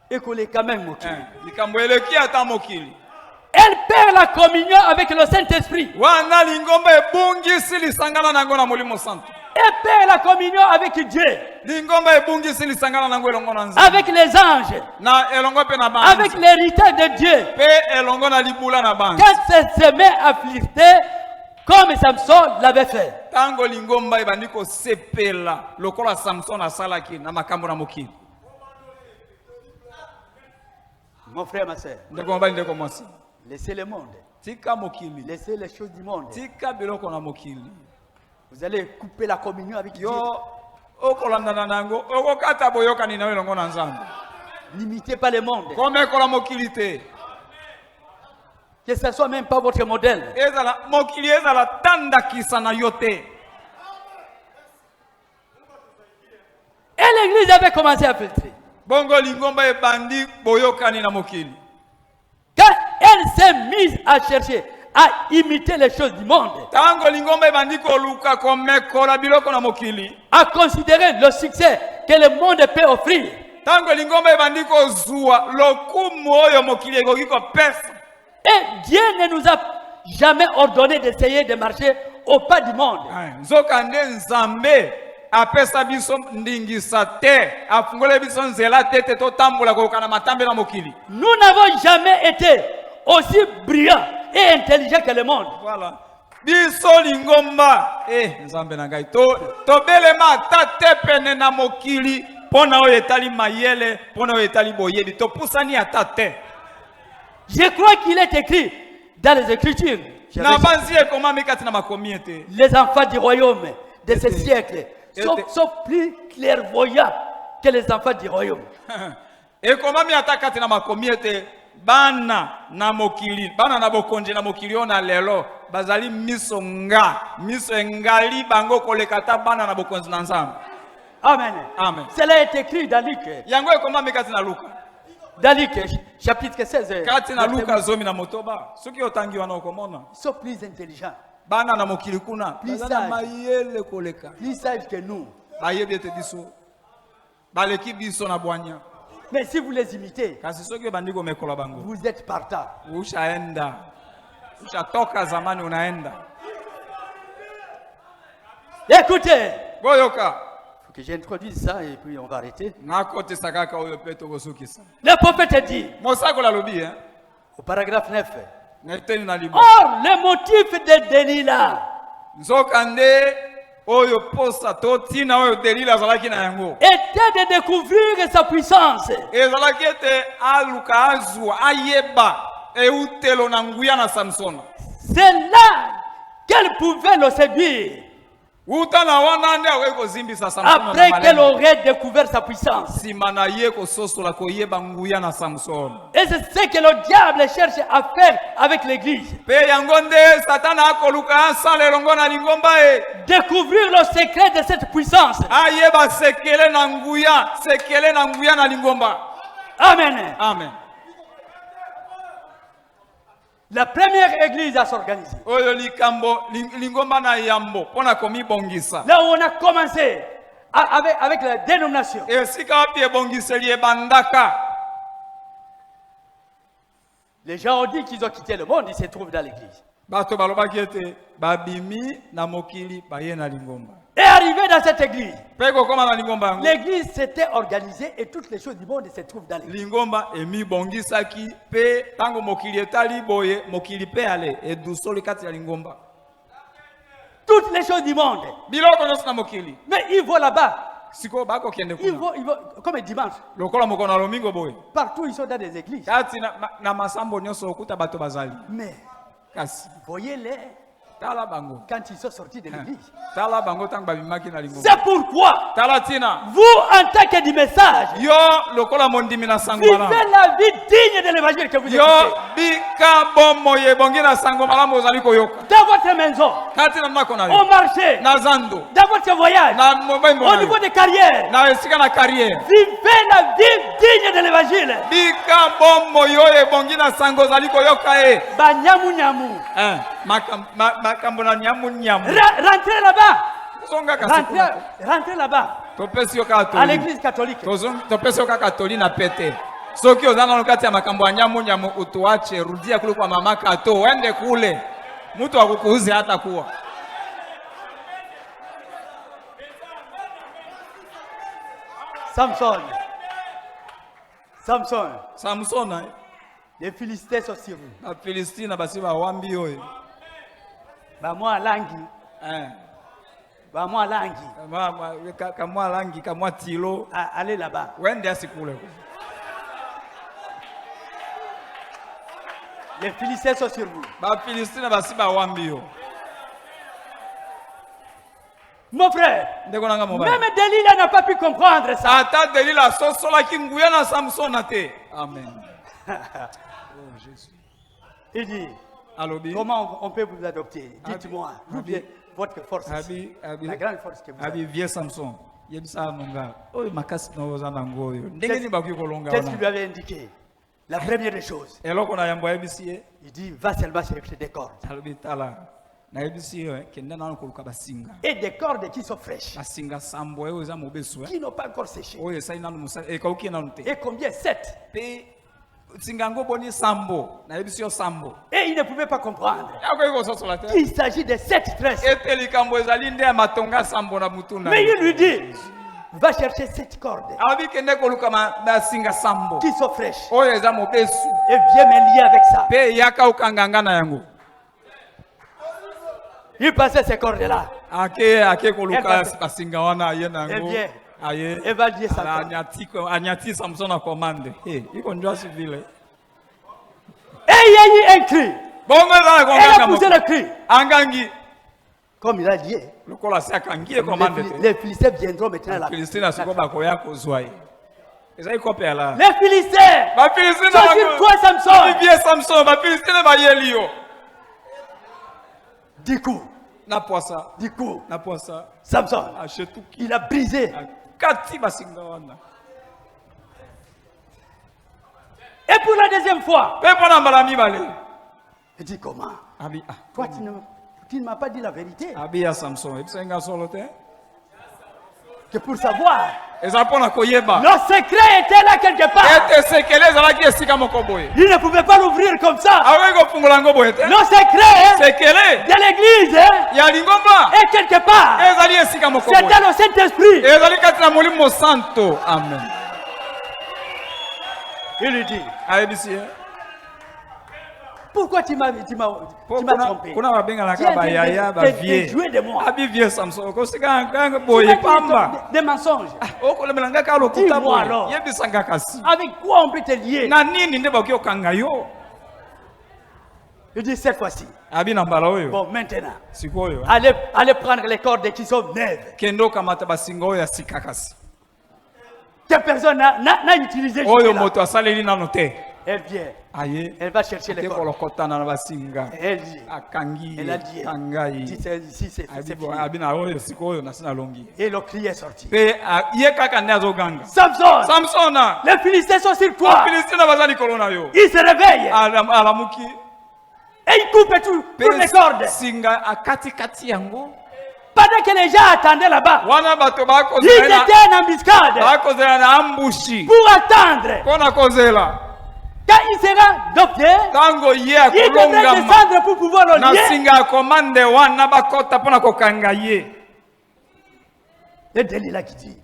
Ekoleka même mokili. Likambo eleki ata mokili. Elle perd la communion avec le Saint-Esprit. Wana lingomba ebungisi lisangana nango na molimo santo. Elle perd la communion avec Dieu. Avec les anges. Avec l'héritage de Dieu. Quand elle se met à flirter Comme Samson l'avait fait. Tango lingomba ebandiko sepela lokola Samson asalaki na makambo na mokili. Mon frère, ma soeur. Laissez le monde. Tika mokili. Laissez les choses du monde. Tika biloko na mokili. Vous allez couper la communion avec Dieu. Okolanda nango okokata boyoka ni nawe longo na nzambe. N'imitez pas le monde. Comme kola mokili te. Que ce soit même pas votre modèle. Ezala mokili ezala tanda kisana yote. Et l'église avait commencé à filtrer. Bongo lingomba ebandi boyoka ni na mokili. Quand elle s'est mise à chercher à imiter les choses du monde, tango lingomba ebandi koluka komekola biloko na mokili, à considérer le succès que le monde peut offrir, tango lingomba ebandi kozua lokumu oyo mokili ekoki kopesa. Et Dieu ne nous a jamais ordonné d'essayer de marcher au pas du monde. Nzokande nzambe apesa biso ndingisa te afungole biso nzela tete to tambola kokana matambe na mokili. Nous n'avons jamais été aussi brillants et intelligents que le monde. Voilà. Biso lingomba nzambe na ngai to belema tate pene na mokili pona oyo etali mayele pona oyo etali boyebi to pusani atate. Je crois qu'il est écrit dans les Écritures. Les enfants du royaume de ce siècle sont plus clairvoyants que les enfants du royaume. Et comment mi attaque na makomiete bana na mokili bana na bokonje na mokili ona lelo bazali miso ngali bango kolekata bana na bokonje na nzambe. Amen. Amen. Cela est écrit dans Luc. Yango comment mi kati na Luka. Dans Luc, chapitre 16. Kati na Luka zomi na motoba. Soki otangi wana okomona. Ils sont plus intelligents. Bana na mokili kuna. Plus sages. Mayele koleka. Plus sages que nous. Bayebi ete biso. Baleki biso na bwanya. Mais si vous les imitez, kasi soki bandiko mekola bango. Vous êtes partant. Ushaenda. Ushatoka zamani unaenda. Écoutez. Boyoka. Que j'introduise ça et puis on va arrêter. Le prophète dit au paragraphe 9. Or, le motif de Delilah était de découvrir sa puissance. C'est là qu'elle pouvait le séduire. Après qu'elle aurait découvert sa puissance. Et c'est ce que le diable cherche à faire avec l'église. Découvrir le secret de cette puissance. Amen. Amen. La première église à s'organiser. Là où on a commencé avec la dénomination. Les gens ont dit qu'ils ont quitté le monde, ils se trouvent dans l'église. Et arrivé dans cette église, l'église s'était organisée et toutes les choses du monde se trouvent dans l'église. Toutes les choses du monde. Mais ils vont là-bas. Ils vont comme un dimanche. Partout ils sont dans des églises. Mais voyez-les. Quand ils sont sortis de l'église. C'est pourquoi vous, en tant que du message, vivez la vie digne de l'évangile que vous écoutez. Dans votre maison, au marché, dans votre voyage, au niveau des carrières, vivez la vie digne de l'évangile. Rentrez là-bas. Rentrez là-bas. À l'église catholique. Soki ozana lokati ya makambo ya nyamu utuache rudia kule kwa mama kato uende kule mtu akukuuze hata kuwa Samson. Les Philistins sont sur vous. Les Philistins basi bawambi oyo. Ba moi langi. Ba moi langi. Kamwa langi, kamwa tilo. Allez là-bas. Wende asikule. Les Philistins sont sur vous. Ba Philistine basi ba wambio. Mon frère, même Delilah n'a pas pu comprendre ça. Ata Delilah sosola kinguya na Samson ate. Amen. Oh Jésus. Il dit, comment on peut vous adopter? Dites-moi, d'où vient votre force? La grande force que vous avez. Vieux Samson. Qu'est-ce qu'il lui avait indiqué? La première des choses. Il dit, va seulement chercher des cordes. Et des cordes qui sont fraîches. Qui n'ont pas encore séché. Et combien? 7. Et il ne pouvait pas comprendre. Il s'agit de 7 tresses. Mais il lui dit, va chercher 7 cordes qui sont fraîches. Et viens me lier avec ça. Il passait ces cordes-là. Et bien, elle va lier ça. Et il y a eu un cri. Elle a poussé le cri. Comme il a lié. Les Philistins viendront maintenant là. Les Philistins sont sur toi, Samson. Du coup, Samson, il a brisé. Et pour la deuxième fois, il dit comment? Toi, tu ne m'as pas dit la vérité. Que pour savoir, le secret était là quelque part. Il ne pouvait pas l'ouvrir comme ça. Le secret de l'église est quelque part. C'était le Saint-Esprit. Amen. Il lui dit, pourquoi tu m'as trompé? Tu as joué de moi. Des mensonges. Dis-moi alors. Avec quoi on peut te lier? Il dit cette fois-ci. Bon, maintenant. Allez prendre les cordes qui sont neuves. Que personne n'a utilisé. Elle vient. Elle va chercher les cordes. Elle dit. Elle a dit. Ici, c'est fini. Et le cri est sorti. Samson, les Philistins sont sur toi. Il se réveille. Et il coupe toutes les cordes. Pendant que les gens attendaient là-bas, ils étaient en embuscade pour attendre. Quand il sera adopté, il devrait descendre pour pouvoir le lier. Et Delilah qui dit,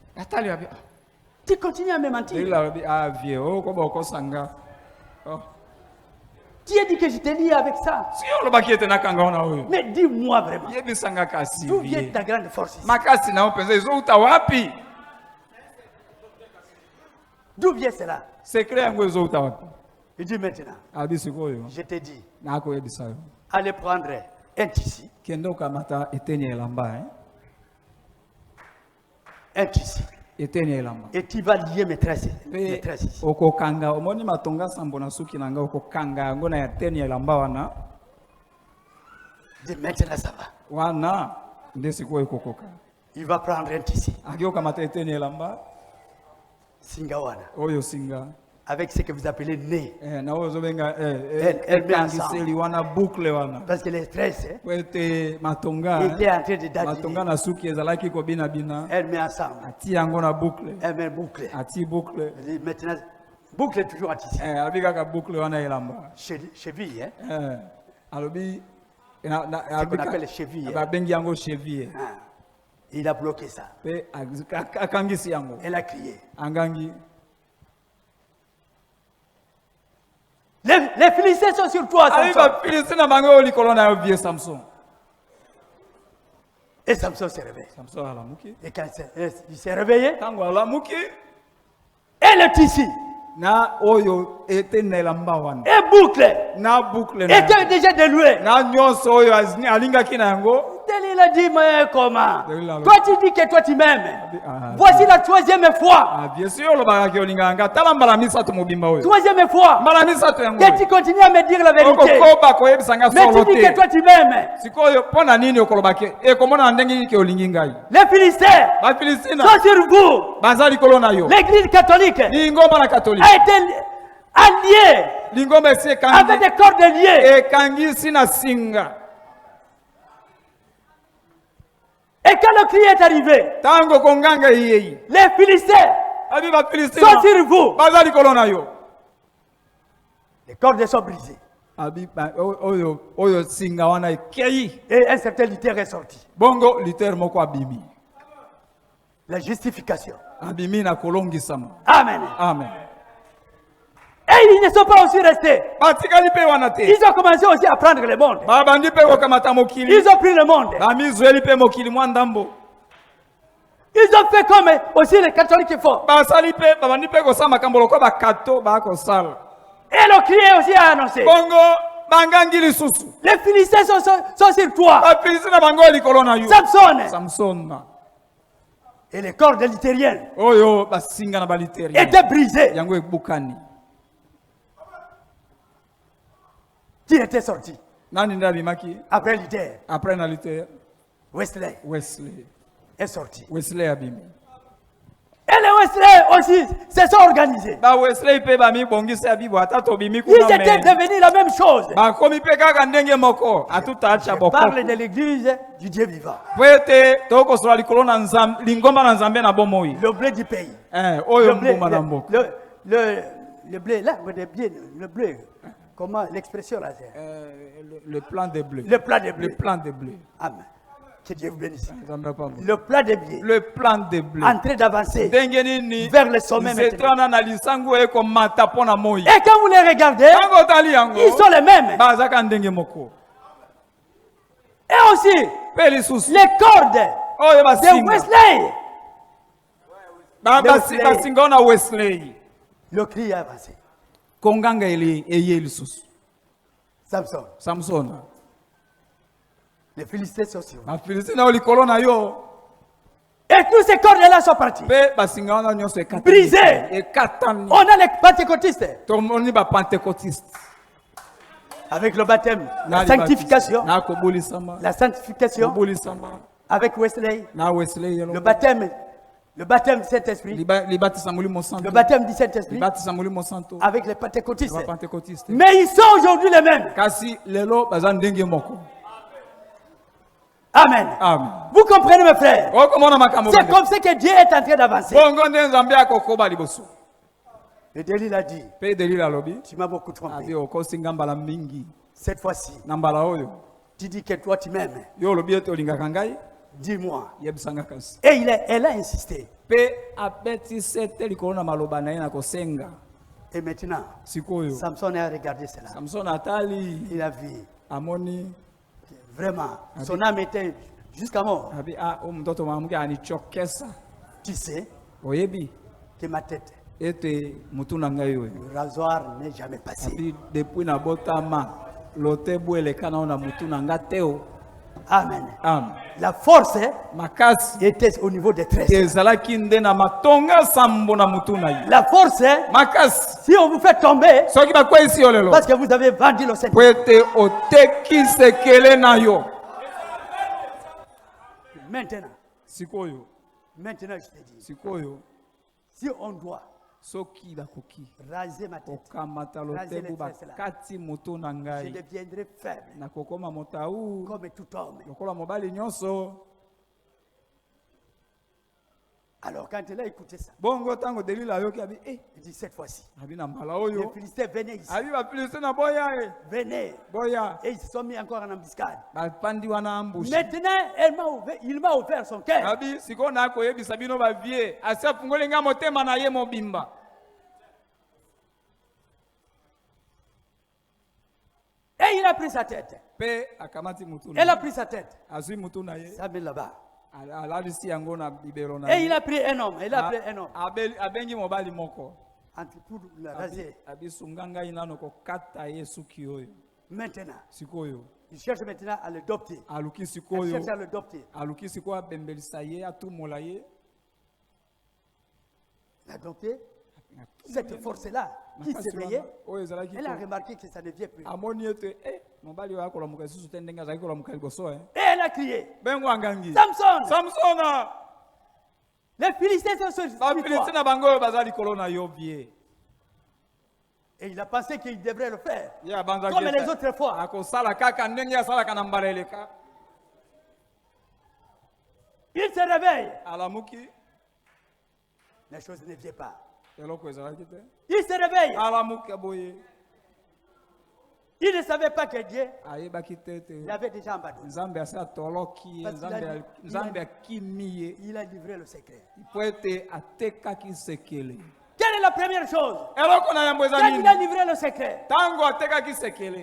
tu continues à me mentir. Tu as dit que je t'ai lié avec ça. Mais dis-moi vraiment, d'où vient ta grande force ici? D'où vient cela? Il dit maintenant, je t'ai dit, allez prendre un tissu. Un tissu. Et tu vas lier mes tresses ici. Dis maintenant ça va. Il va prendre un tissu. Singawana. Avec ce que vous appelez nez. Elle met ensemble. Parce que les tresses étaient en train de dadiner. Elle met ensemble. Elle met boucle. Maintenant, boucle est toujours en tissu. Cheville, hein? Ce qu'on appelle cheville. Il a bloqué ça. Elle a crié. Les Philistins sont sur toi, Samson. Et Samson s'est réveillé. Samson alamuki. Et quand il s'est réveillé, Tango alamuki. et le tissu, Na oyo etenela mbawana. et boucle, Na boucle. était déjà déloué. Na nyonso oyo alinga kina yango. Delilah dit, mais comment? Delilah, Toi tu dis que toi tu m'aimes. Ah, Voici la troisième fois. Ah, bien sûr, le baraki olinganga. Tala mbala misato mobimba oyo. Troisième fois. Mbala misato yango. Que tu continues à me dire la vérité. Okokoba koyebisanga Mais tu dis que toi tu m'aimes. Sikoyo pona nini okolobake? E komona ndenge ke olingi ngai. Les Philistins Ba Filistina. sont sur vous. Bazali kolona yo. L'église catholique Lingomba na catholique. a été alliée Lingomba ese avec kangi. des cordes liées. E kangi sina singa. Et quand le cri est arrivé, Tango konganga yeye. les Philistins Abi ba Filistina. sont sur vous. Bazali kolona yo. Les cordes sont brisées. Abi oyo singa wana ekei. Et un certain lutteur est sorti. Bongo liter moko abimi. La justification. Abimi na kolongisama. Amen. Amen. Et ils ne sont pas aussi restés. Batikali pe wana te. Ils ont commencé aussi à prendre le monde. Babandi pe kokamata mokili. Ils ont pris le monde. Bamizweli pe mokili mwandambo. Ils ont fait comme aussi les catholiques font. Basali pe babandi pe kosala makambo lokola bakato bakosala. Et le cri aussi a annoncé. Bongo bangangi lisusu. Les Philistins sont sur toi. Bafilistina bango likolo na yo. Samson. Samson. Et les cordes luthériennes Oyo basinga na baliteria. étaient brisées. Yango ebukani. Qui était sorti Nani ndabimaki? après Luther? Après na liter. Wesley Wesley. est sorti. Wesley abimi. Et les Wesley aussi se sont organisés. Ba Wesley pe bami bongisa bibo atato bimi Ils kuna étaient devenus la même chose. ba komi pe kaka ndenge moko atuta acha Je boko. parle de l'église du Dieu vivant. Pwete toko sola likolo na nzambe lingomba na nzambe na bomoi. Le blé du pays. Oyo Le blé, mbuma na mboko. le blé, là, le blé. Comment l'expression là? Le plan de blé. Le plat de blé. Le plan de blé. Amen. Que Dieu vous bénisse. Nzambe pa mo. Le plat de blé. Le plan de blé. En train d'avancer Ndenge nini vers le sommet maintenant. Zetrana na lisango eko mata pona moi. Et quand vous les regardez, Tango tali yango. ils sont les mêmes. Bazaka ndenge moko. Et aussi, Pe lisusu. les cordes Oyo de basinga. Wesley. Wesley. Basinga na Wesley. Le cri a avancé. Konganga eye lisusu. Samson. Samson. Les Philistins sont sur vous. Bafilistina o likolo na yo. Et tous ces cordes-là sont partis. Pe basinga wana nyonso ekatani. Brisé. Ekatani. On a les pentecôtistes. Tomoni ba pentecôtiste. Avec le baptême, la sanctification. Na kobolisama. La sanctification. Kobolisama. Avec Wesley. Na Wesley yelo. Le baptême du Saint-Esprit. Libatisa mulimo santo. Le baptême du Saint-Esprit. Libatisa mulimo santo. Avec les pentecôtistes. Ba pentecôtiste. Mais ils sont aujourd'hui les mêmes. Kasi lelo baza ndenge moko. Amen. Amen. Vous comprenez mes frères? Okomona makambo. C'est comme ça que Dieu est en train d'avancer. Bongo nde nzambe akokoba liboso. Le Delilah a dit, Pe Delila lobi. tu m'as beaucoup trompé. Abi okosinga mbala mingi. Cette fois-ci, Na mbala oyo. tu dis que toi tu m'aimes. Yo lobi ete olingaka ngai. Dis-moi. Yebisanga kasi. Et elle a insisté. Pe abetisi te likolo na maloba na ye na kosenga. Et maintenant, Sikoyo. Samson a regardé cela. Samson atali. Il a vu. Amoni. Vraiment, son âme était jusqu'à mort. Abi mtoto mwanamke anichokesa. Tu sais Oyebi. que ma tête, Ete mutu na ngai oyo. le rasoir n'est jamais passé. Abi depuis na botama. Lote bweleka na ona mutu na nga teo. Amen. Amen. La force Makasi. était au niveau des tresses. Ezalaki nde na matonga sambo na mutu na ye. La force, Makasi. si on vous fait tomber, Soki bakwesi yo lelo. parce que vous avez vendu le Seigneur. Pwete oteki sekele na yo. Maintenant, Sikoyo. maintenant je te dis, Sikoyo. si on doit Soki bakoki. raser ma tête, Okamata lotebu bakati mutu na je ngai. deviendrai faible Na kokoma motau. comme tout homme. Lokola mobali nyonso. Alors quand elle a écouté ça, Bongo tango Delila yoki abi il dit cette fois-ci, abi na mbala les oyo. Philistins venaient ici, Abi ba Filistina boya venaient, Boya. et ils se sont mis encore en embuscade. Ba pandi wana ambushi. Maintenant, il m'a ouvert son cœur. Abi siko na koyebisa bino ba vie. Asa fungole nga motema na ye mobimba. Et Et il a pris sa tête. Pe akamati mutu. Elle a pris sa tête. Azui mutu na ye. Ça met là-bas. Alalisi yango na bibero na. Et il a pris un homme. Il a pris un homme. Abengi mobali moko. Pour la raser. Abisunganga inano ko kata Yesu kiyoyo. Maintenant. Sikoyo. Il cherche maintenant à le adopter. Aluki Il sikoyo. cherche à le adopter. Aluki sikoyo bembelisa ye atumola ye. L'adopter. Cette force-là qui s'éveillait, elle a remarqué que ça ne vient plus. Et elle a crié, Samson! Samson! Les Philistins sont sur toi. Et il a pensé qu'il devrait le faire, comme les autres fois. Il se réveille. Les choses ne viennent pas. Il se réveille. Il ne savait pas que Dieu l'avait déjà abandonné. Il a livré le secret. Quelle est la première chose? Quand il a livré le secret,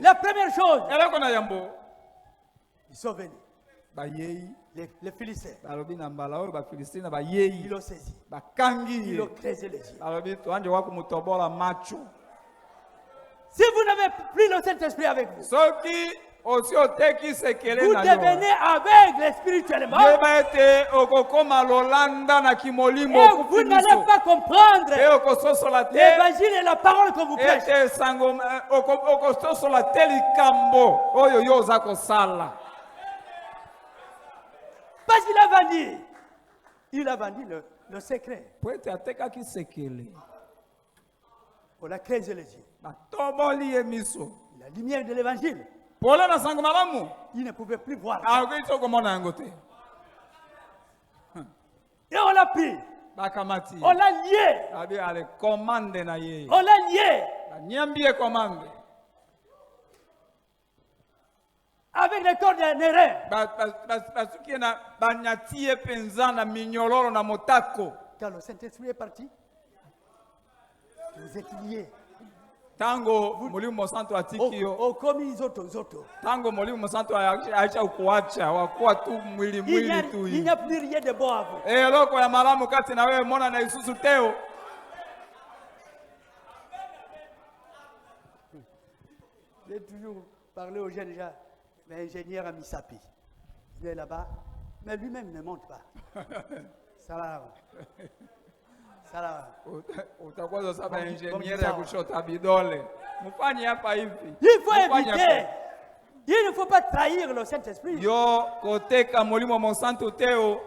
la première chose, ils sont venus. Les Philistins, ils l'ont saisi. Ils l'ont creusé les yeux. Si vous n'avez plus le Saint-Esprit avec vous, vous devenez aveugle spirituellement. Et vous n'allez pas comprendre l'évangile et la parole que vous prêchez. Parce qu'il a vendu. Il a vendu le secret. On a creusé les yeux. La lumière de l'évangile. Il ne pouvait plus voir. Et on l'a pris. On l'a lié. On l'a lié. Avec les cordes de Néré. Quand le Saint-Esprit est parti, vous êtes liés. Tango Molimo Santo atikio. Comme ils autres. Tango Molimo Santo acha ukuacha wakuwa tu mwili tu. Il n'y a plus rien de bon à vous. Loko ya malamu kati na wewe mona na isusu teo. J'ai toujours parlé aux jeunes gens, l'ingénieur à Misapi. Il est là-bas, mais lui-même ne monte pas. Salam. Utakuwa sasa engineer ya kushota bidole. Mfanye hapa hivi. Il faut éviter. Il ne faut pas trahir le Saint-Esprit. Yo koteka molimo Monsanto teo.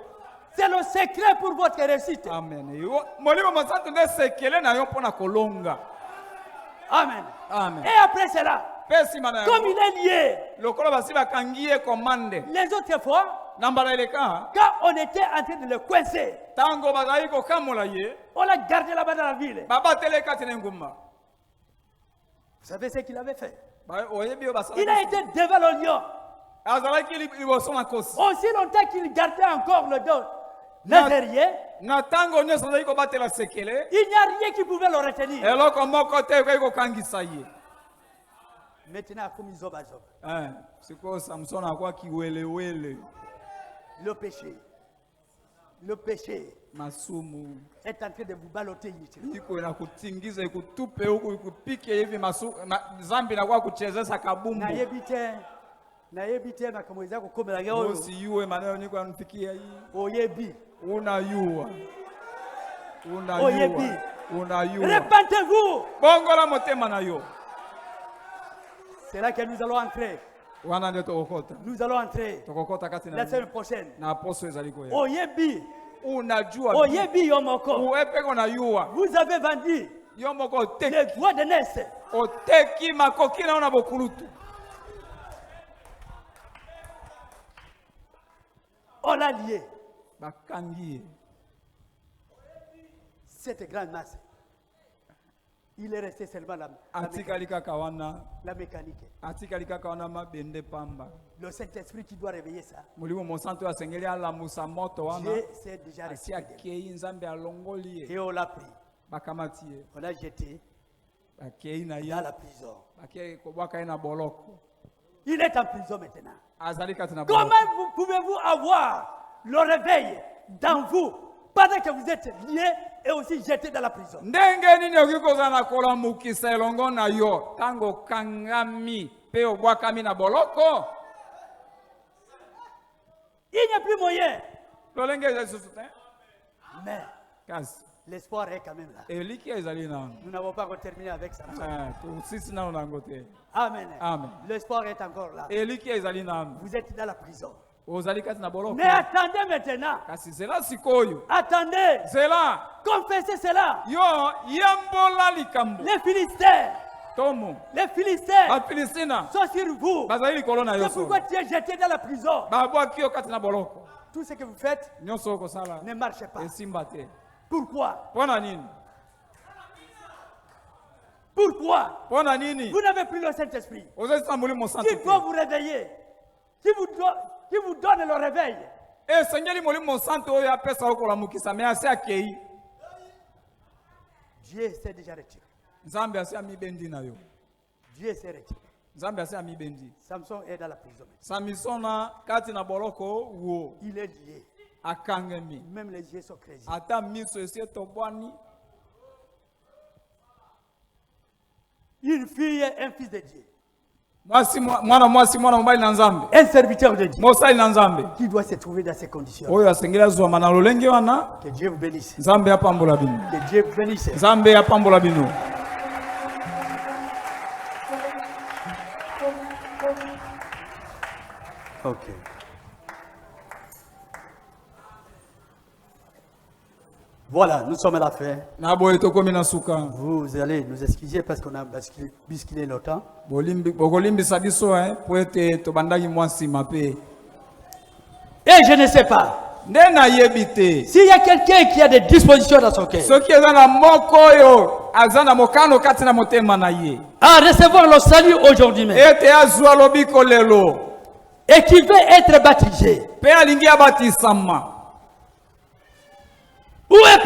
C'est le secret pour votre réussite. Amen. Molimo Monsanto nde sekele na yo pona kolonga. Amen. Amen. Et après cela, comme il est lié, les autres fois, quand on était en train de le coincer, on l'a gardé là-bas dans la ville. Vous savez ce qu'il avait fait? Il a été devant le lion. Aussi longtemps qu'il gardait encore le dos derrière, il n'y a rien qui pouvait le retenir. Maintenant, comme ils ont le péché est en train de vous balloter inutilement. Répentez-vous. C'est là que nous allons entrer. Nous allons entrer la semaine prochaine. Oyebi. Oyebi yomoko. Vous avez vendu les droits de naissance. On l'a lié. Cette grande masse. Il est resté seulement la mécanique. Le Saint-Esprit qui doit réveiller ça. Dieu s'est déjà réveillé. Et on l'a pris. On l'a jeté dans la prison. Il est en prison maintenant. Comment pouvez-vous avoir le réveil dans vous pendant que vous êtes liés et aussi jetés dans la prison? Il n'y a plus moyen. Mais l'espoir est quand même là. Nous n'avons pas encore terminé avec ça. Amen. Amen. L'espoir est encore là. Vous êtes dans la prison. Mais attendez maintenant. Attendez. Confessez cela. Les Philistins. Les Philistins sont sur vous. C'est pourquoi tu es jeté dans la prison. Tout ce que vous faites ne marche pas. Pourquoi? Pourquoi? Vous n'avez plus le Saint-Esprit. Qui doit vous réveiller? Qui vous donne le réveil? Dieu s'est déjà retiré. Dieu s'est retiré. Samson est dans la prison. Il est lié. Même les yeux sont créés. Une fille et un fils de Dieu. Un serviteur de Dieu qui doit se trouver dans ces conditions. Que Dieu vous bénisse. Que Dieu vous bénisse. Ok. Voilà, nous sommes à la fin. Vous allez nous excuser parce qu'on a bousculé le temps. Et je ne sais pas. S'il y a quelqu'un qui a des dispositions dans son cœur à recevoir le salut aujourd'hui même et qui veut être baptisé, où est